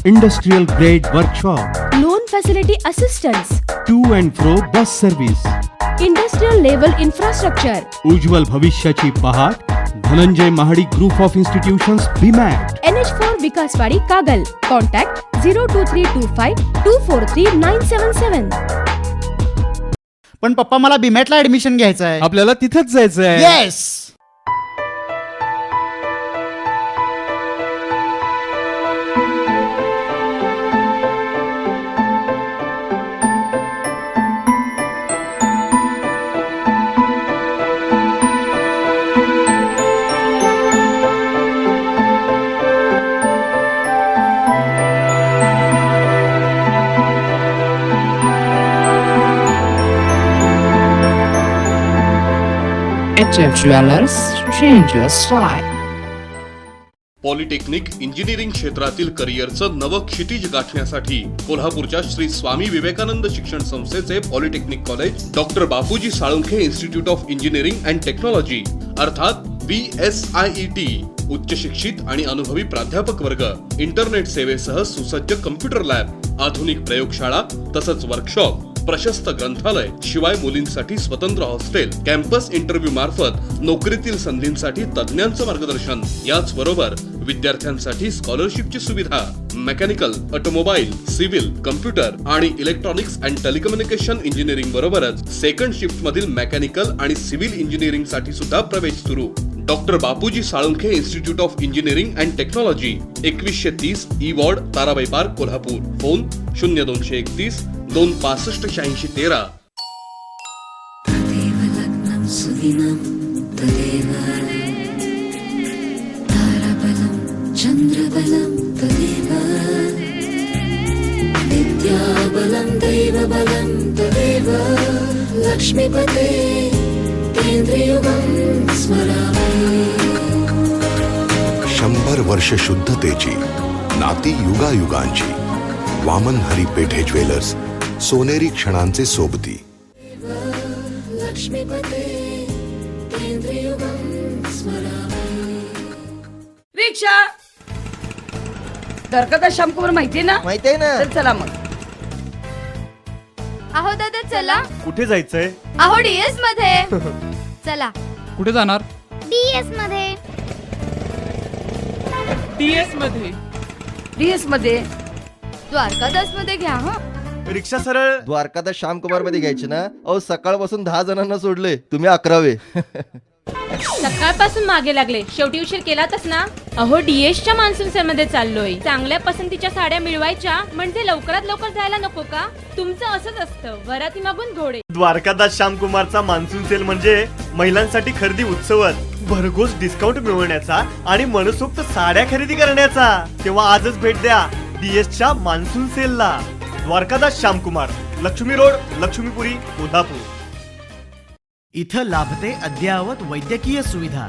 industrial grade workshop, loan facility assistance, to and fro bus service, industrial level infrastructure. उज्ज्वल भविष्याची पहाट Dhananjay Mahadik group of institutions BMAT. NH4 Vikaswadi, Kagal. Contact 02325 243 977. पण पप्पा, मला बीमॅटला admission घ्यायचं आहे. आपल्याला तिथंच जायचं आहे. Yes. HF Jewelers, change your style. Polytechnic engineering क्षेत्रातील करिअरचं नवं क्षितिज गाठण्यासाठी कोल्हापूरच्या श्री स्वामी विवेकानंद शिक्षण संस्थेचे polytechnic college doctor Bapuji Salunkhe institute of engineering and technology अर्थात BSIET, उच्च शिक्षित आणि अनुभवी प्राध्यापक वर्ग, इंटरनेट सेवेसह सुसज्ज कम्प्युटर लॅब, आधुनिक प्रयोगशाळा तसंच वर्कशॉप, प्रशस्त ग्रंथालय, शिवाय मुलींसाठी स्वतंत्र हॉस्टेल, कॅम्पस इंटरव्ह्यू मार्फत नोकरीतील संधींसाठी तज्ञांचं मार्गदर्शन, याच बरोबर विद्यार्थ्यांसाठी स्कॉलरशिपची सुविधा. मेकॅनिकल, ऑटोमोबाईल, सिव्हिल, कम्प्युटर आणि इलेक्ट्रॉनिक्स अँड टेलिकम्युनिकेशन इंजिनिअरिंग बरोबरच सेकंड शिफ्ट मधील मेकॅनिकल आणि सिव्हिल इंजिनिअरिंग साठी सुद्धा प्रवेश सुरू. Doctor Bapuji Salunkhe institute of engineering and technology, 2130 E ward, Tarabai park, Kolhapur. Phone 0231 265 8613. तदेव लग्नं सुदिनं तदेव ताराबलं चन्द्रबलं तदेव विद्याबलं दैवबलं तदेव लक्ष्मीपते केन्द्रयुगं स्मरामि. 100 वर्ष शुद्धतेची, नाती युगायुगांची. वामन हरी पेठे ज्वेलर्स, सोनेरी क्षणांचे सोबती. लक्ष्मीपते केन्द्रयुगं स्मरामि. रिक्षा द्वारकादास श्यामकुमार माहितीये ना? माहितीये ना. तर चला मग. अहो दादा चला. कुठे जायचंय? अहो DS मध्ये. चला. कुठे जाणार? DS मध्ये. DS मध्ये. DS मध्ये. द्वारकादास मध्ये घ्या. हा रिक्षा सरळ द्वारकादास श्यामकुमार मध्ये घ्यायची ना. अहो, सकाळपासून 10 जणांना सोडले, तुम्ही 11वे. सकाळपासून मागे लागले, शेवटी उशीर केलातच ना. अहो DS च्या मान्सून सेल मध्ये चाललोय. चांगल्या पसंतीच्या साड्या मिळवायच्या म्हणजे लवकरात लवकर जायला नको का? तुमचं असंच असतं, वराती मागून घोडे. द्वारकादास श्यामकुमारचा मान्सून सेल म्हणजे महिलांसाठी खरेदी उत्सवच, भरघोस डिस्काउंट मिळवण्याचा आणि मनसोक्त साड्या खरेदी करण्याचा. तेव्हा आजच भेट द्या DS च्या मान्सून सेलला. द्वारकादास श्यामकुमार, लक्ष्मी रोड, लक्ष्मीपुरी, कोल्हापूर. इथं लाभते अद्ययावत वैद्यकीय सुविधा.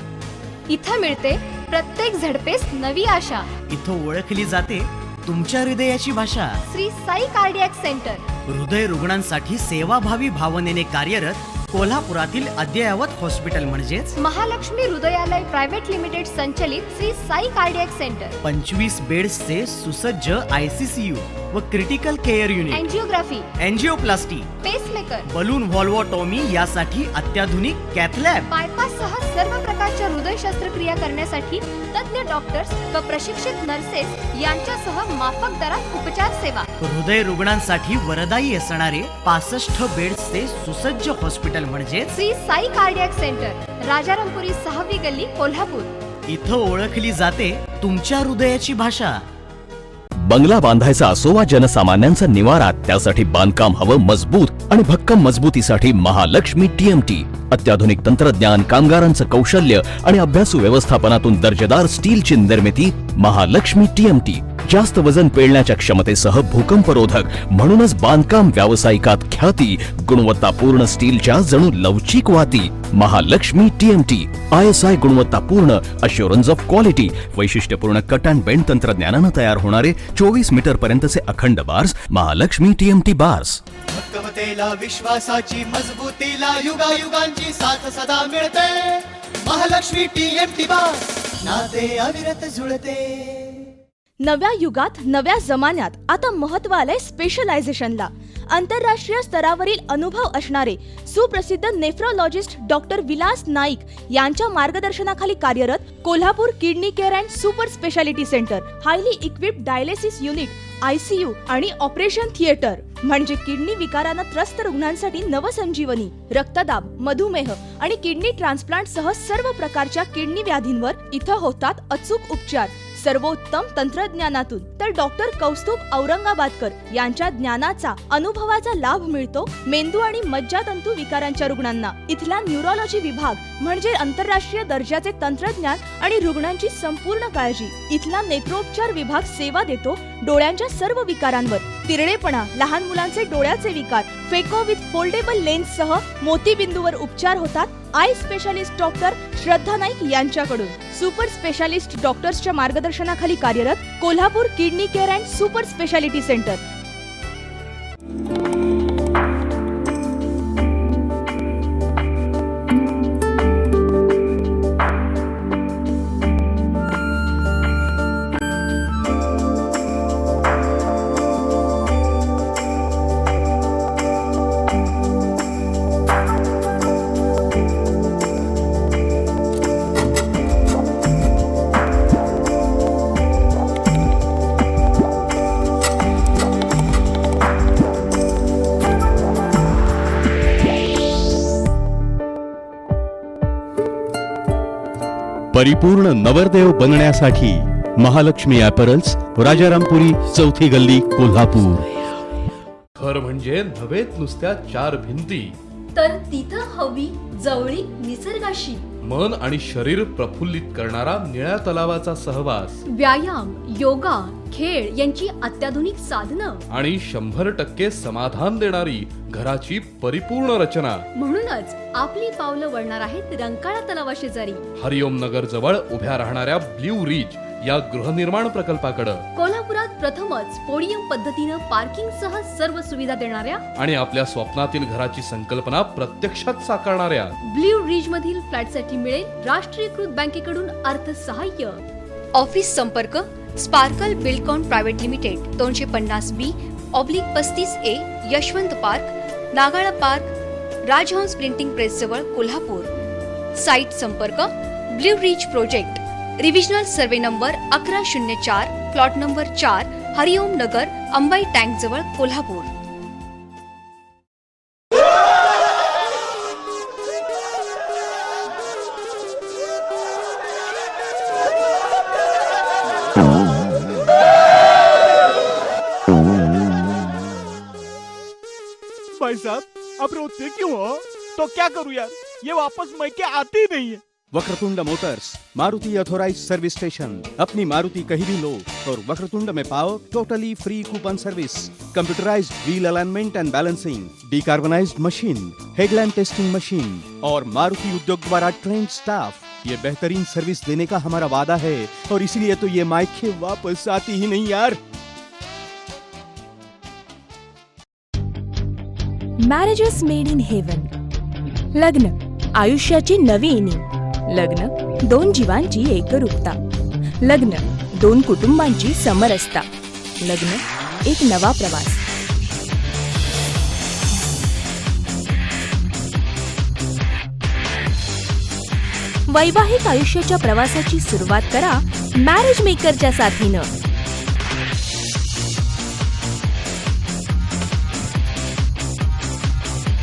इथं मिळते प्रत्येक झडपेस नवी आशा. इथं ओळखली जाते तुमच्या हृदयाची भाषा. श्री साई कार्डियाक सेंटर, हृदय रुग्णांसाठी सेवाभावी भावनेने कार्यरत कोल्हापुरातील अद्ययावत हॉस्पिटल म्हणजेच महालक्ष्मी हृदयालय प्रायव्हेट लिमिटेड संचलित श्री साई कार्डियक सेंटर. 25 बेड्सचे सुसज्ज ICCU व critical care unit, angiography, angioplasty, pacemaker, balloon valvotomy यासाठी अत्याधुनिक कॅथलॅब, बायपास सह सर्व प्रकारच्या हृदय शस्त्रक्रिया करण्यासाठी तज्ञ डॉक्टर्स व प्रशिक्षित नर्सेस यांच्यासह माफक दरात उपचार सेवा. हृदय रुग्णांसाठी वरदायी असणारे 65 बेड्सचे सुसज्ज हॉस्पिटल म्हणजे श्री साई कार्डियक सेंटर, राजारामपुरी 6वी गल्ली, कोल्हापूर. इथं ओळखली जाते तुमच्या हृदयाची भाषा. बंगला बांधायचा असो वा जनसामान्यांचा निवारा, त्यासाठी बांधकाम हवं मजबूत आणि भक्कम मजबूतीसाठी महालक्ष्मी TMT. अत्याधुनिक तंत्रज्ञान, कामगारांचं कौशल्य आणि अभ्यासू व्यवस्थापनातून दर्जेदार स्टीलची निर्मिती. महालक्ष्मी TMT जास्त वजन पेलण्याच्या क्षमतेसह भूकंपरोधक, म्हणूनच बांधकाम व्यावसायिकात ख्याती. गुणवत्तापूर्ण स्टीलच्या जणू लवचिक वाती. महालक्ष्मी TMT ISI गुणवत्तापूर्ण, अश्युरन्स ऑफ क्वालिटी. वैशिष्ट्यपूर्ण कट अँड बेंड तंत्रज्ञानानं तयार होणारे 24 मीटर पर्यंतचे अखंड बार्स. Mahalakshmi TMT bars. भक्कमतेला, विश्वासाची, मजबूतीला युगायुगांची साथ सदा मिळते. महालक्ष्मी TMT बार्स, नाते अविरत जुळते. नव्या युगात, नव्या जमान्यात आता महत्त्व आलंय स्पेशलायझेशनला. आंतरराष्ट्रीय स्तरावरील अनुभव असणारे सुप्रसिद्ध नेफ्रोलॉजिस्ट डॉक्टर विलास नाईक यांच्या मार्गदर्शनाखाली कार्यरत Kolhapur kidney care and super speciality centre, highly equipped dialysis unit, ICU आणि ऑपरेशन थिएटर म्हणजे किडनी विकारानं त्रस्त रुग्णांसाठी नवसंजीवनी. रक्तदाब, मधुमेह आणि किडनी ट्रान्सप्लांट सह सर्व प्रकारच्या किडनी व्याधींवर इथं होतात अचूक उपचार सर्वोत्तम तंत्रज्ञानातून. तर डॉक्टर कौस्तुभ औरंगाबादकर यांच्या ज्ञानाचा, अनुभवाचा लाभ मिळतो मेंदू आणि मज्जातंतू विकारांच्या रुग्णांना. इथला न्यूरोलॉजी विभाग म्हणजे आंतरराष्ट्रीय दर्जाचे तंत्रज्ञान आणि रुग्णांची संपूर्ण काळजी. इथला नेत्रोपचार विभाग सेवा देतो डोळ्यांच्या सर्व विकारांवर. तिरडेपणा, लहान मुलांचे डोळ्याचे विकार, फेको विथ फोल्डेबल लेन्स सह मोतीबिंदूवर उपचार होतात आय स्पेशालिस्ट डॉक्टर श्रद्धा नाईक यांच्याकडून. सुपर स्पेशालिस्ट डॉक्टर्सच्या मार्गदर्शनाखाली कार्यरत Kolhapur kidney care and super speciality centre. परिपूर्ण नवरदेव बनण्यासाठी महालक्ष्मी ॲपरल्स, राजारामपुरी 4थी गल्ली, कोल्हापूर. घर म्हणजे नव्हेत नुसत्या 4 भिंती, तर तिथं हवी जवळीक निसर्गाशी. मन आणि शरीर प्रफुल्लित करणारा निळ्या तलावाचा सहवास, व्यायाम, योगा, खेळ यांची अत्याधुनिक साधनं आणि 100% समाधान देणारी घराची परिपूर्ण रचना. म्हणूनच आपली पावलं वळणार आहेत रंकाळा तलावाशेजारी, हरिओम नगर जवळ उभ्या राहणाऱ्या ब्ल्यू रिज या गृहनिर्माण प्रकल्पाकडे. कोल्हापुरात प्रथमच पोडियम पद्धतीनं पार्किंग सह सर्व सुविधा देणाऱ्या आणि आपल्या स्वप्नातील घराची संकल्पना प्रत्यक्षात साकारणाऱ्या ब्ल्यू रिज मधील फ्लॅटसाठी मिळेल राष्ट्रीयकृत बँकेकडून अर्थसहाय्य. ऑफिस संपर्क Sparkle Buildcon private limited, 250B/35A, Yashwant park, Nagala park, Rajhans printing press जवळ, कोल्हापूर. साइट संपर्क Blue Ridge project, revisional survey number 1104, plot number 4, Hariom Nagar, Ambai tank जवळ, कोल्हापूर. भाई साहब, आप रोते क्यों हो? तो क्या करूं यार, ये वापस मैके आती नहीं है. Vakratund motors, Maruti authorised service station. अपनी मारुति कहीं भी लो और वक्रतुंड में पाओ totally free coupon service, computerised wheel alignment and balancing, decarbonised machine, headlamp testing machine और मारुति उद्योग द्वारा ट्रेंड स्टाफ. ये बेहतरीन सर्विस देने का हमारा वादा है और इसलिए तो ये मायके वापस आती ही नहीं यार. Marriages made in heaven. लग्न आयुष्याची नवी इनिंग. लग्न 2 जीवांची एकरूपता. लग्न 2 कुटुंबांची समरसता. लग्न एक नवा प्रवास. वैवाहिक आयुष्याच्या प्रवासाची सुरुवात करा मॅरेज मेकरच्या साथीनं.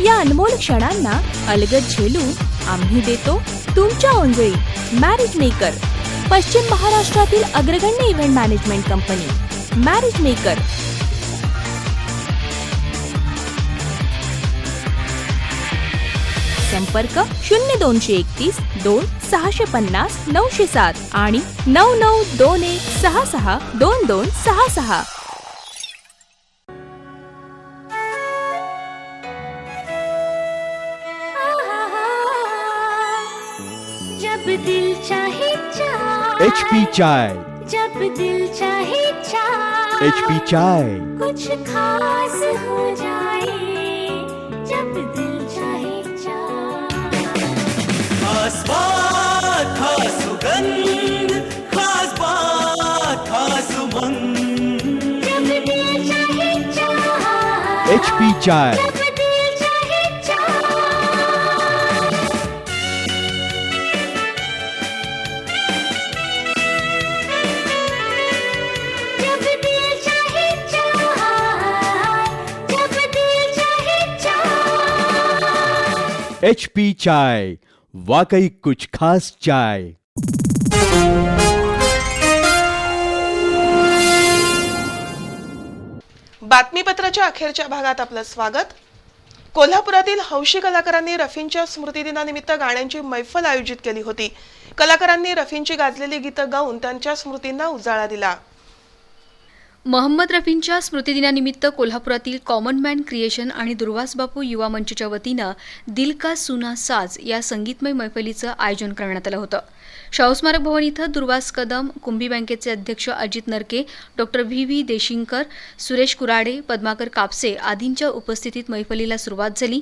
या अनमोल क्षणांना अलगद झेलू आम्ही देतो तुमच्या ओंजळी. मॅरेज मेकर, पश्चिम महाराष्ट्रातील अग्रगण्य event management company marriage maker. संपर्क 0231 2 650 907 आणि 9921 66 2266. जब दिल चाहे HP चाय. जब दिल चाहे HP चाय. कुछ खास हो जाए जब दिल चाहे खास बात खास सुगंध, खास बात खास उमंग. जब दिल चाहे HP चाय. जब दिल चाहे जब दिल चाहे जब दिल चाहे HP चाय. वाकई कुछ खास चाय. बातमीपत्राच्या अखेरच्या भागात आपलं स्वागत. कोल्हापुरातील हौशी कलाकारांनी रफींच्या स्मृतिदिनानिमित्त गाण्यांची मैफल आयोजित केली होती. कलाकारांनी रफींची गाजलेली गीतं गाऊन त्यांच्या स्मृतींना उजाळा दिला. मोहम्मद रफींच्या स्मृतिदिनानिमित्त कोल्हापुरातील कॉमन मॅन क्रिएशन आणि दुर्वास बापू युवा मंचच्या वतीनं दिल का सुना साज या संगीतमय मैफलीचं आयोजन करण्यात आलं होतं. शाहू स्मारक भवन इथं दुर्वास कदम, कुंभी बँकेचे अध्यक्ष अजित नरके, डॉक्टर व्ही देशिंगकर, सुरेश कुराडे, पद्माकर कापसे आदींच्या उपस्थितीत मैफलीला सुरुवात झाली.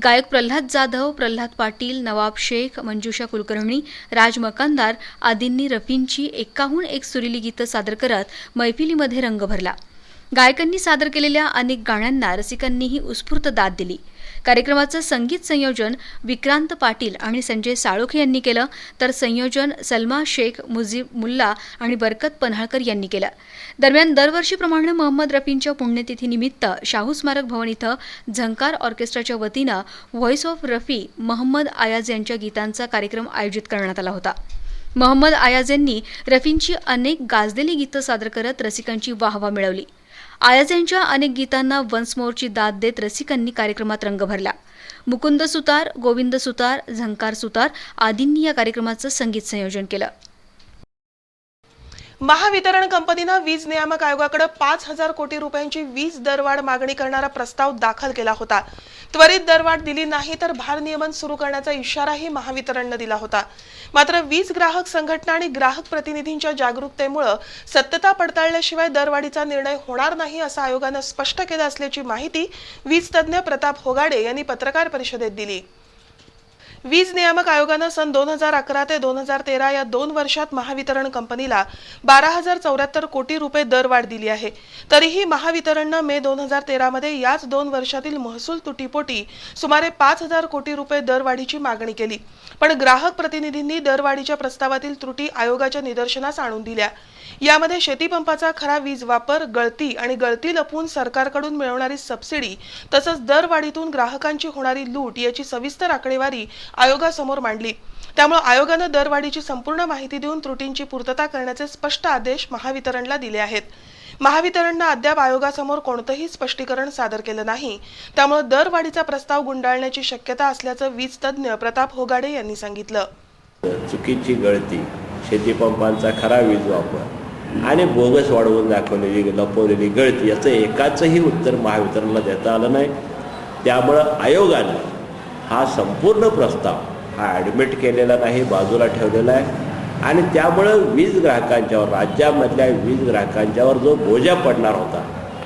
गायक प्रल्हाद जाधव, प्रल्हाद पाटील, नवाब शेख, मंजुषा कुलकर्णी, राज मकानदार आदींनी रफींची 51हून 1 सुरीली गीतं सादर करत मैफिलीमध्ये रंग भरला. गायकांनी सादर केलेल्या अनेक गाण्यांना रसिकांनीही उत्स्फूर्त दाद दिली. कार्यक्रमाचं संगीत संयोजन विक्रांत पाटील आणि संजय साळोखे यांनी केलं, तर संयोजन सलमा शेख, मुजीब मुल्ला आणि बरकत पन्हाळकर यांनी केलं. दरम्यान दरवर्षीप्रमाणे मोहम्मद रफींच्या पुण्यतिथीनिमित्त शाहू स्मारक भवन इथं झंकार ऑर्केस्ट्राच्या वतीनं व्हॉइस ऑफ रफी मोहम्मद आयाज यांच्या गीतांचा कार्यक्रम आयोजित करण्यात आला होता. मोहम्मद आयाज यांनी रफींची अनेक गाजलेली गीतं सादर करत रसिकांची वाहवा मिळवली. आयाज यांच्या अनेक गीतांना वन्स मोरची दाद देत रसिकांनी कार्यक्रमात रंग भरला. मुकुंद सुतार, गोविंद सुतार, झंकार सुतार आदींनी या कार्यक्रमाचं संगीत संयोजन केलं. महावितरण कंपनीनं वीज नियामक आयोगाकडे 5,000 कोटी रुपयांची वीज दरवाढ मागणी करणारा प्रस्ताव दाखल केला होता. त्वरित दरवाढ दिली नाही तर भारनियमन सुरू करण्याचा इशाराही महावितरणनं दिला होता. मात्र वीज ग्राहक संघटना आणि ग्राहक प्रतिनिधींच्या जागरूकतेमुळे सत्यता पडताळल्याशिवाय दरवाढीचा निर्णय होणार नाही असं आयोगानं स्पष्ट केलं असल्याची माहिती वीज तज्ज्ञ प्रताप होगाडे यांनी पत्रकार परिषदेत दिली. वीज नियामक आयोगानं सन 2011 ते 2013 या 2 वर्षात महावितरण कंपनीला 12,074 कोटी रुपये दरवाढ दिली आहे. तरीही महावितरणनं मे 2013 मध्ये याच 2 वर्षातील महसूल तुटीपोटी सुमारे 5,000 कोटी रुपये दरवाढीची मागणी केली. पण ग्राहक प्रतिनिधींनी दरवाढीच्या प्रस्तावातील त्रुटी आयोगाच्या निदर्शनास आणून दिल्या. यामध्ये शेतीपंपाचा खरा वीज वापर, गळती आणि गळती लपवून सरकारकडून मिळवणारी सबसिडी तसंच दरवाढीतून ग्राहकांची होणारी लूट याची सविस्तर आकडेवारी आयोगासमोर मांडली. त्यामुळे आयोगानं दरवाढीची संपूर्ण माहिती देऊन त्रुटींची पूर्तता करण्याचे स्पष्ट आदेश महावितरणला दिले आहेत. महावितरणनं अद्याप आयोगासमोर कोणतंही स्पष्टीकरण सादर केलं नाही. त्यामुळे दरवाढीचा प्रस्ताव गुंडाळण्याची शक्यता असल्याचं वीज तज्ज्ञ प्रताप होगाडे यांनी सांगितलं. चुकीची गळती, शेतीपंपांचा खरा वीज वापर आणि बोगस वाढवून दाखवलेली लपवलेली गळती याचं एकाचंही उत्तर महावितरणला देता आलं नाही. त्यामुळं आयोगानं हा संपूर्ण प्रस्ताव हा ॲडमिट केलेला नाही, बाजूला ठेवलेला आहे. आणि त्यामुळं वीज ग्राहकांच्यावर, राज्यामधल्या वीज ग्राहकांच्यावर जो बोजा पडणार होता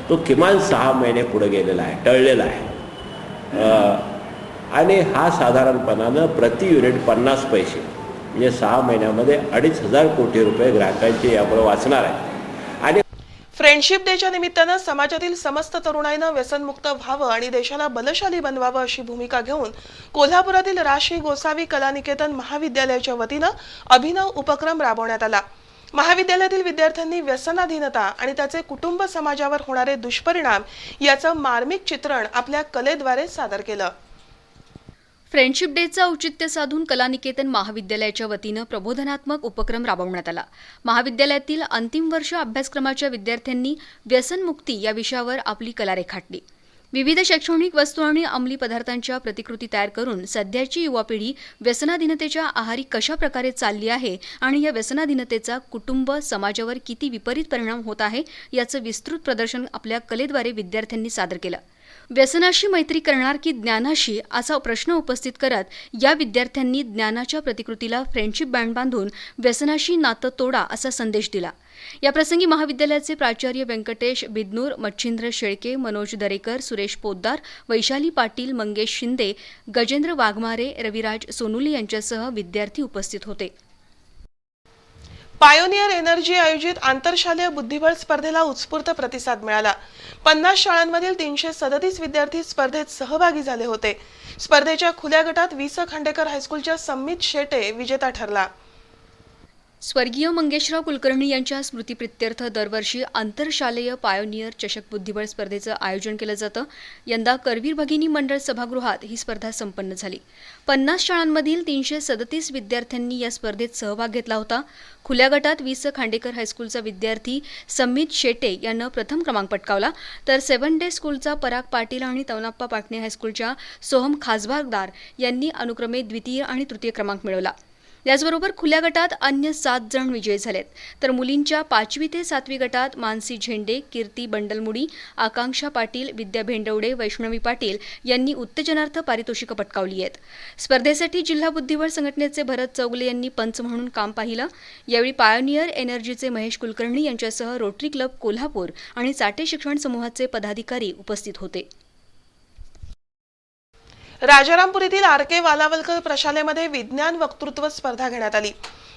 तो किमान 6 महिने पुढे गेलेला आहे, टळलेला आहे. आणि हा साधारणपणानं प्रति युनिट 50 पैसे, म्हणजे 6 महिन्यामध्ये 2,500 कोटी रुपये ग्राहकांचे यामुळे वाचणार आहे. आणि फ्रेंडशिप डेच्या निमित्तानं समाजातील समस्त तरुणाईनं व्यसनमुक्त व्हावं आणि देशाला बलशाली बनवावं अशी भूमिका घेऊन कोल्हापुरातील राशी गोसावी कलानिकेतन महाविद्यालयाच्या वतीनं अभिनव उपक्रम राबवण्यात आला. महाविद्यालयातील विद्यार्थ्यांनी व्यसनाधीनता आणि त्याचे कुटुंब समाजावर होणारे दुष्परिणाम याचं मार्मिक चित्रण आपल्या कलेद्वारे सादर केलं. फ्रेंडशिप डेचं औचित्य साधून कलानिकेतन महाविद्यालयाच्या वतीनं प्रबोधनात्मक उपक्रम राबवण्यात आला. महाविद्यालयातील अंतिम वर्ष अभ्यासक्रमाच्या विद्यार्थ्यांनी व्यसनमुक्ती या विषयावर आपली कला रेखाटली. विविध शैक्षणिक वस्तू आणि अंमली पदार्थांच्या प्रतिकृती तयार करून सध्याची युवा पिढी व्यसनाधीनतेच्या आहारी कशा प्रकारे चालली आहे आणि या व्यसनाधीनतेचा कुटुंब समाजावर किती विपरीत परिणाम होत आहे याचं विस्तृत प्रदर्शन आपल्या कलेद्वारे विद्यार्थ्यांनी सादर केलं. व्यसनाशी मैत्री करणार की ज्ञानाशी असा प्रश्न उपस्थित करत या विद्यार्थ्यांनी ज्ञानाच्या प्रतिकृतीला फ्रेंडशिप बँड बांधून व्यसनाशी नातं तोडा असा संदेश दिला. याप्रसंगी महाविद्यालयाचे प्राचार्य व्यंकटेश बिदनूर, मच्छिंद्र शेळके, मनोज दरेकर, सुरेश पोद्दार, वैशाली पाटील, मंगेश शिंदे, गजेंद्र वाघमारे, रविराज सोनुली यांच्यासह विद्यार्थी उपस्थित होते. पायोनियर एनर्जी आयोजित आंतरशालेय बुद्धिबळ स्पर्धेला उत्स्फूर्त प्रतिसाद मिळाला. 50 शाळांमधील 337 विद्यार्थी स्पर्धेत सहभागी झाले होते. स्पर्धेच्या खुल्या गटात वि. स. खांडेकर हायस्कूलच्या सम्मित शेटे विजेता ठरला. स्वर्गीय मंगेशराव कुलकर्णी यांच्या स्मृतिप्रित्यर्थ दरवर्षी आंतरशालेय पायोनियर चषक बुद्धिबळ स्पर्धेचं आयोजन केलं जातं. यंदा करवीर भगिनी मंडळ सभागृहात ही स्पर्धा संपन्न झाली. 50 शाळांमधील 337 विद्यार्थ्यांनी या स्पर्धेत सहभाग घेतला होता. खुल्या गटात वि. स. खांडेकर हायस्कूलचा विद्यार्थी सम्मित शेटे यानं प्रथम क्रमांक पटकावला, तर 7 डे स्कूलचा पराग पाटील आणि तवनाप्पा पाटणे हायस्कूलच्या सोहम खासबागदार यांनी अनुक्रमे द्वितीय आणि तृतीय क्रमांक मिळवला. याचबरोबर खुल्या गटात अन्य 7 जण विजयी झालेत, तर मुलींच्या 5वी ते 7वी गटात मानसी झेंडे, कीर्ती बंडलमुडी, आकांक्षा पाटील, विद्या भेंडवडे, वैष्णवी पाटील यांनी उत्तेजनार्थ पारितोषिकं पटकावली आहेत. स्पर्धेसाठी जिल्हा बुद्धिबळ संघटनेचे भरत चौगले यांनी पंच म्हणून काम पाहिलं. यावेळी पायोनियर एनर्जीचे महेश कुलकर्णी यांच्यासह रोटरी क्लब कोल्हापूर आणि चाटे शिक्षण समूहाचे पदाधिकारी उपस्थित होते. राजारामपूर येथील आर.के. वालावलकर प्रशालेमध्ये विज्ञान वक्तृत्व स्पर्धा घेण्यात आली.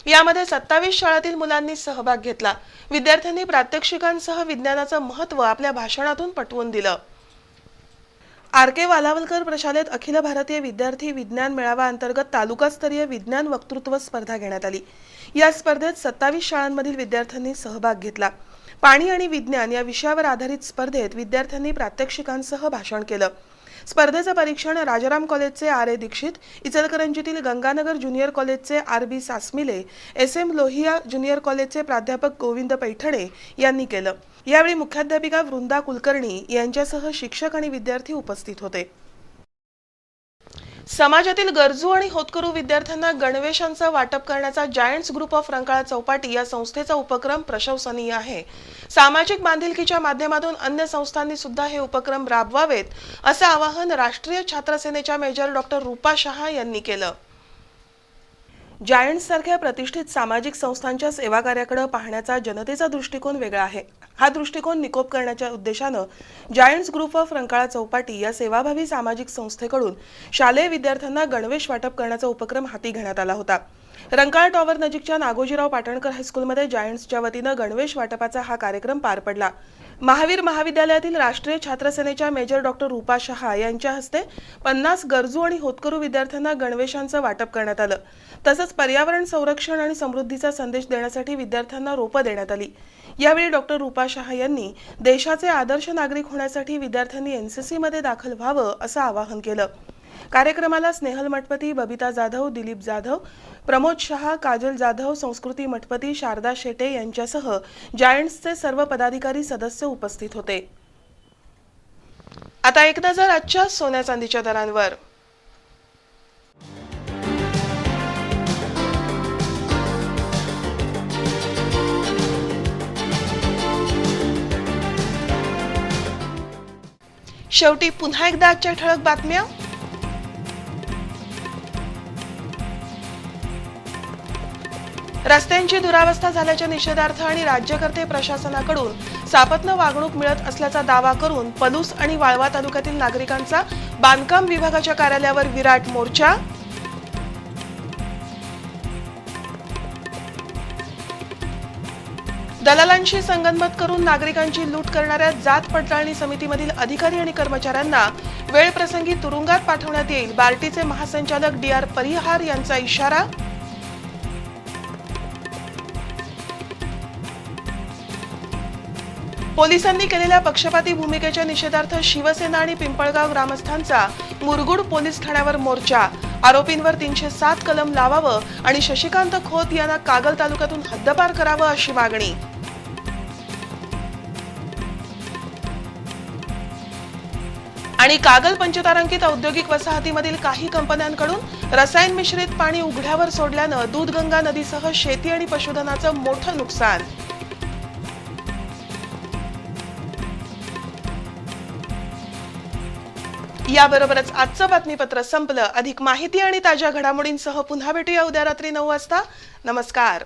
यामध्ये 27 शाळांतील मुलांनी सहभाग घेतला. विद्यार्थ्यांनी प्रात्यक्षिकांसह विज्ञानाचं महत्त्व आपल्या भाषणातून पटवून दिलं. आर.के. वालावलकर प्रशालेत अखिल भारतीय विद्यार्थी विज्ञान मेळावा अंतर्गत तालुकास्तरीय विज्ञान वक्तृत्व स्पर्धा घेण्यात आली. या स्पर्धेत 27 शाळांमधील विद्यार्थ्यांनी सहभाग घेतला. पाणी आणि विज्ञान या विषयावर आधारित स्पर्धेत विद्यार्थ्यांनी प्रात्यक्षिकांसह भाषण केलं. स्पर्धेचं परीक्षण राजाराम कॉलेजचे आर.ए. दीक्षित, इचलकरंजीतील गंगानगर ज्युनियर कॉलेजचे आर.बी. सासमिले, एस.एम. लोहिया ज्युनियर कॉलेजचे प्राध्यापक गोविंद पैठणे यांनी केलं. यावेळी मुख्याध्यापिका वृंदा कुलकर्णी यांच्यासह शिक्षक आणि विद्यार्थी उपस्थित होते. समाजातील गरजू आणि होतकरू विद्यार्थ्यांना गणवेशांचं वाटप करण्याचा giants group of Rankala Chowpatty या संस्थेचा उपक्रम प्रशंसनीय आहे. सामाजिक बांधिलकीच्या माध्यमातून अन्य संस्थांनी सुद्धा हे उपक्रम राबवावेत असं आवाहन राष्ट्रीय छात्र सेनेच्या मेजर डॉक्टर रूपा शहा यांनी केलं. जायंट्स सारख्या प्रतिष्ठित सामाजिक संस्थांच्या सेवाकार्याकडे पाहण्याचा जनतेचा दृष्टिकोन वेगळा आहे. हा दृष्टिकोन निकोप करण्याच्या उद्देशानं giants group of Rankala Chowpatty या सेवाभावी सामाजिक संस्थेकडून शालेय विद्यार्थ्यांना गणवेश वाटप करण्याचा उपक्रम हाती घेण्यात आला होता. रंकाळा टॉवर नजीकच्या नागोजीराव पाटणकर हायस्कूलमध्ये जायंट्सच्या वतीनं गणवेश वाटपाचा हा कार्यक्रम पार पडला. महावीर महाविद्यालयातील राष्ट्रीय छात्र सेनेच्या मेजर डॉक्टर रूपा शहा यांच्या हस्ते 50 गरजू आणि होतकरू विद्यार्थ्यांना गणवेशांचं वाटप करण्यात आलं. तसंच पर्यावरण संरक्षण आणि समृद्धीचा संदेश देण्यासाठी विद्यार्थ्यांना रोपं देण्यात आली. यावेळी डॉक्टर रूपा शहा यांनी देशाचे आदर्श नागरिक होण्यासाठी विद्यार्थ्यांनी एनसीसीमध्ये दाखल व्हावं असं आवाहन केलं. कार्यक्रमाला स्नेहल मठपती, बबिता जाधव, दिलीप जाधव, प्रमोद शहा, काजल जाधव, संस्कृती मठपती, शारदा शेटे यांच्यासह जायंट्सचे सर्व पदाधिकारी सदस्य उपस्थित होते. आता एक नजर आजच्या सोन्या चांदीच्या दरांवर. शेवटी पुन्हा एकदा आजच्या ठळक बातम्या. रस्त्यांची दुरावस्था झाल्याच्या निषेधार्थ आणि राज्यकर्ते प्रशासनाकडून सापत्न वागणूक मिळत असल्याचा दावा करून पलूस आणि वाळवा तालुक्यातील नागरिकांचा बांधकाम विभागाच्या कार्यालयावर विराट मोर्चा. दलालांशी संगनमत करून नागरिकांची लूट करणाऱ्या जात पडताळणी समितीमधील अधिकारी आणि कर्मचाऱ्यांना वेळप्रसंगी तुरुंगात पाठवण्यात येईल. बार्टीचे महासंचालक DR परिहार यांचा इशारा. पोलिसांनी केलेल्या पक्षपाती भूमिकेच्या निषेधार्थ शिवसेना आणि पिंपळगाव ग्रामस्थांचा मुरगुड पोलीस ठाण्यावर मोर्चा. आरोपींवर 307 कलम लावावं आणि शशिकांत खोत यांना कागल तालुक्यातून हद्दपार करावं अशी मागणी. आणि कागल पंचतारांकित औद्योगिक वसाहतीमधील काही कंपन्यांकडून रसायन मिश्रित पाणी उघड्यावर सोडल्यानं दूधगंगा नदीसह शेती आणि पशुधनाचं मोठं नुकसान. याबरोबरच आजचं बातमीपत्र संपलं. अधिक माहिती आणि ताज्या घडामोडींसह पुन्हा भेटूया उद्या रात्री 9 वाजता. नमस्कार.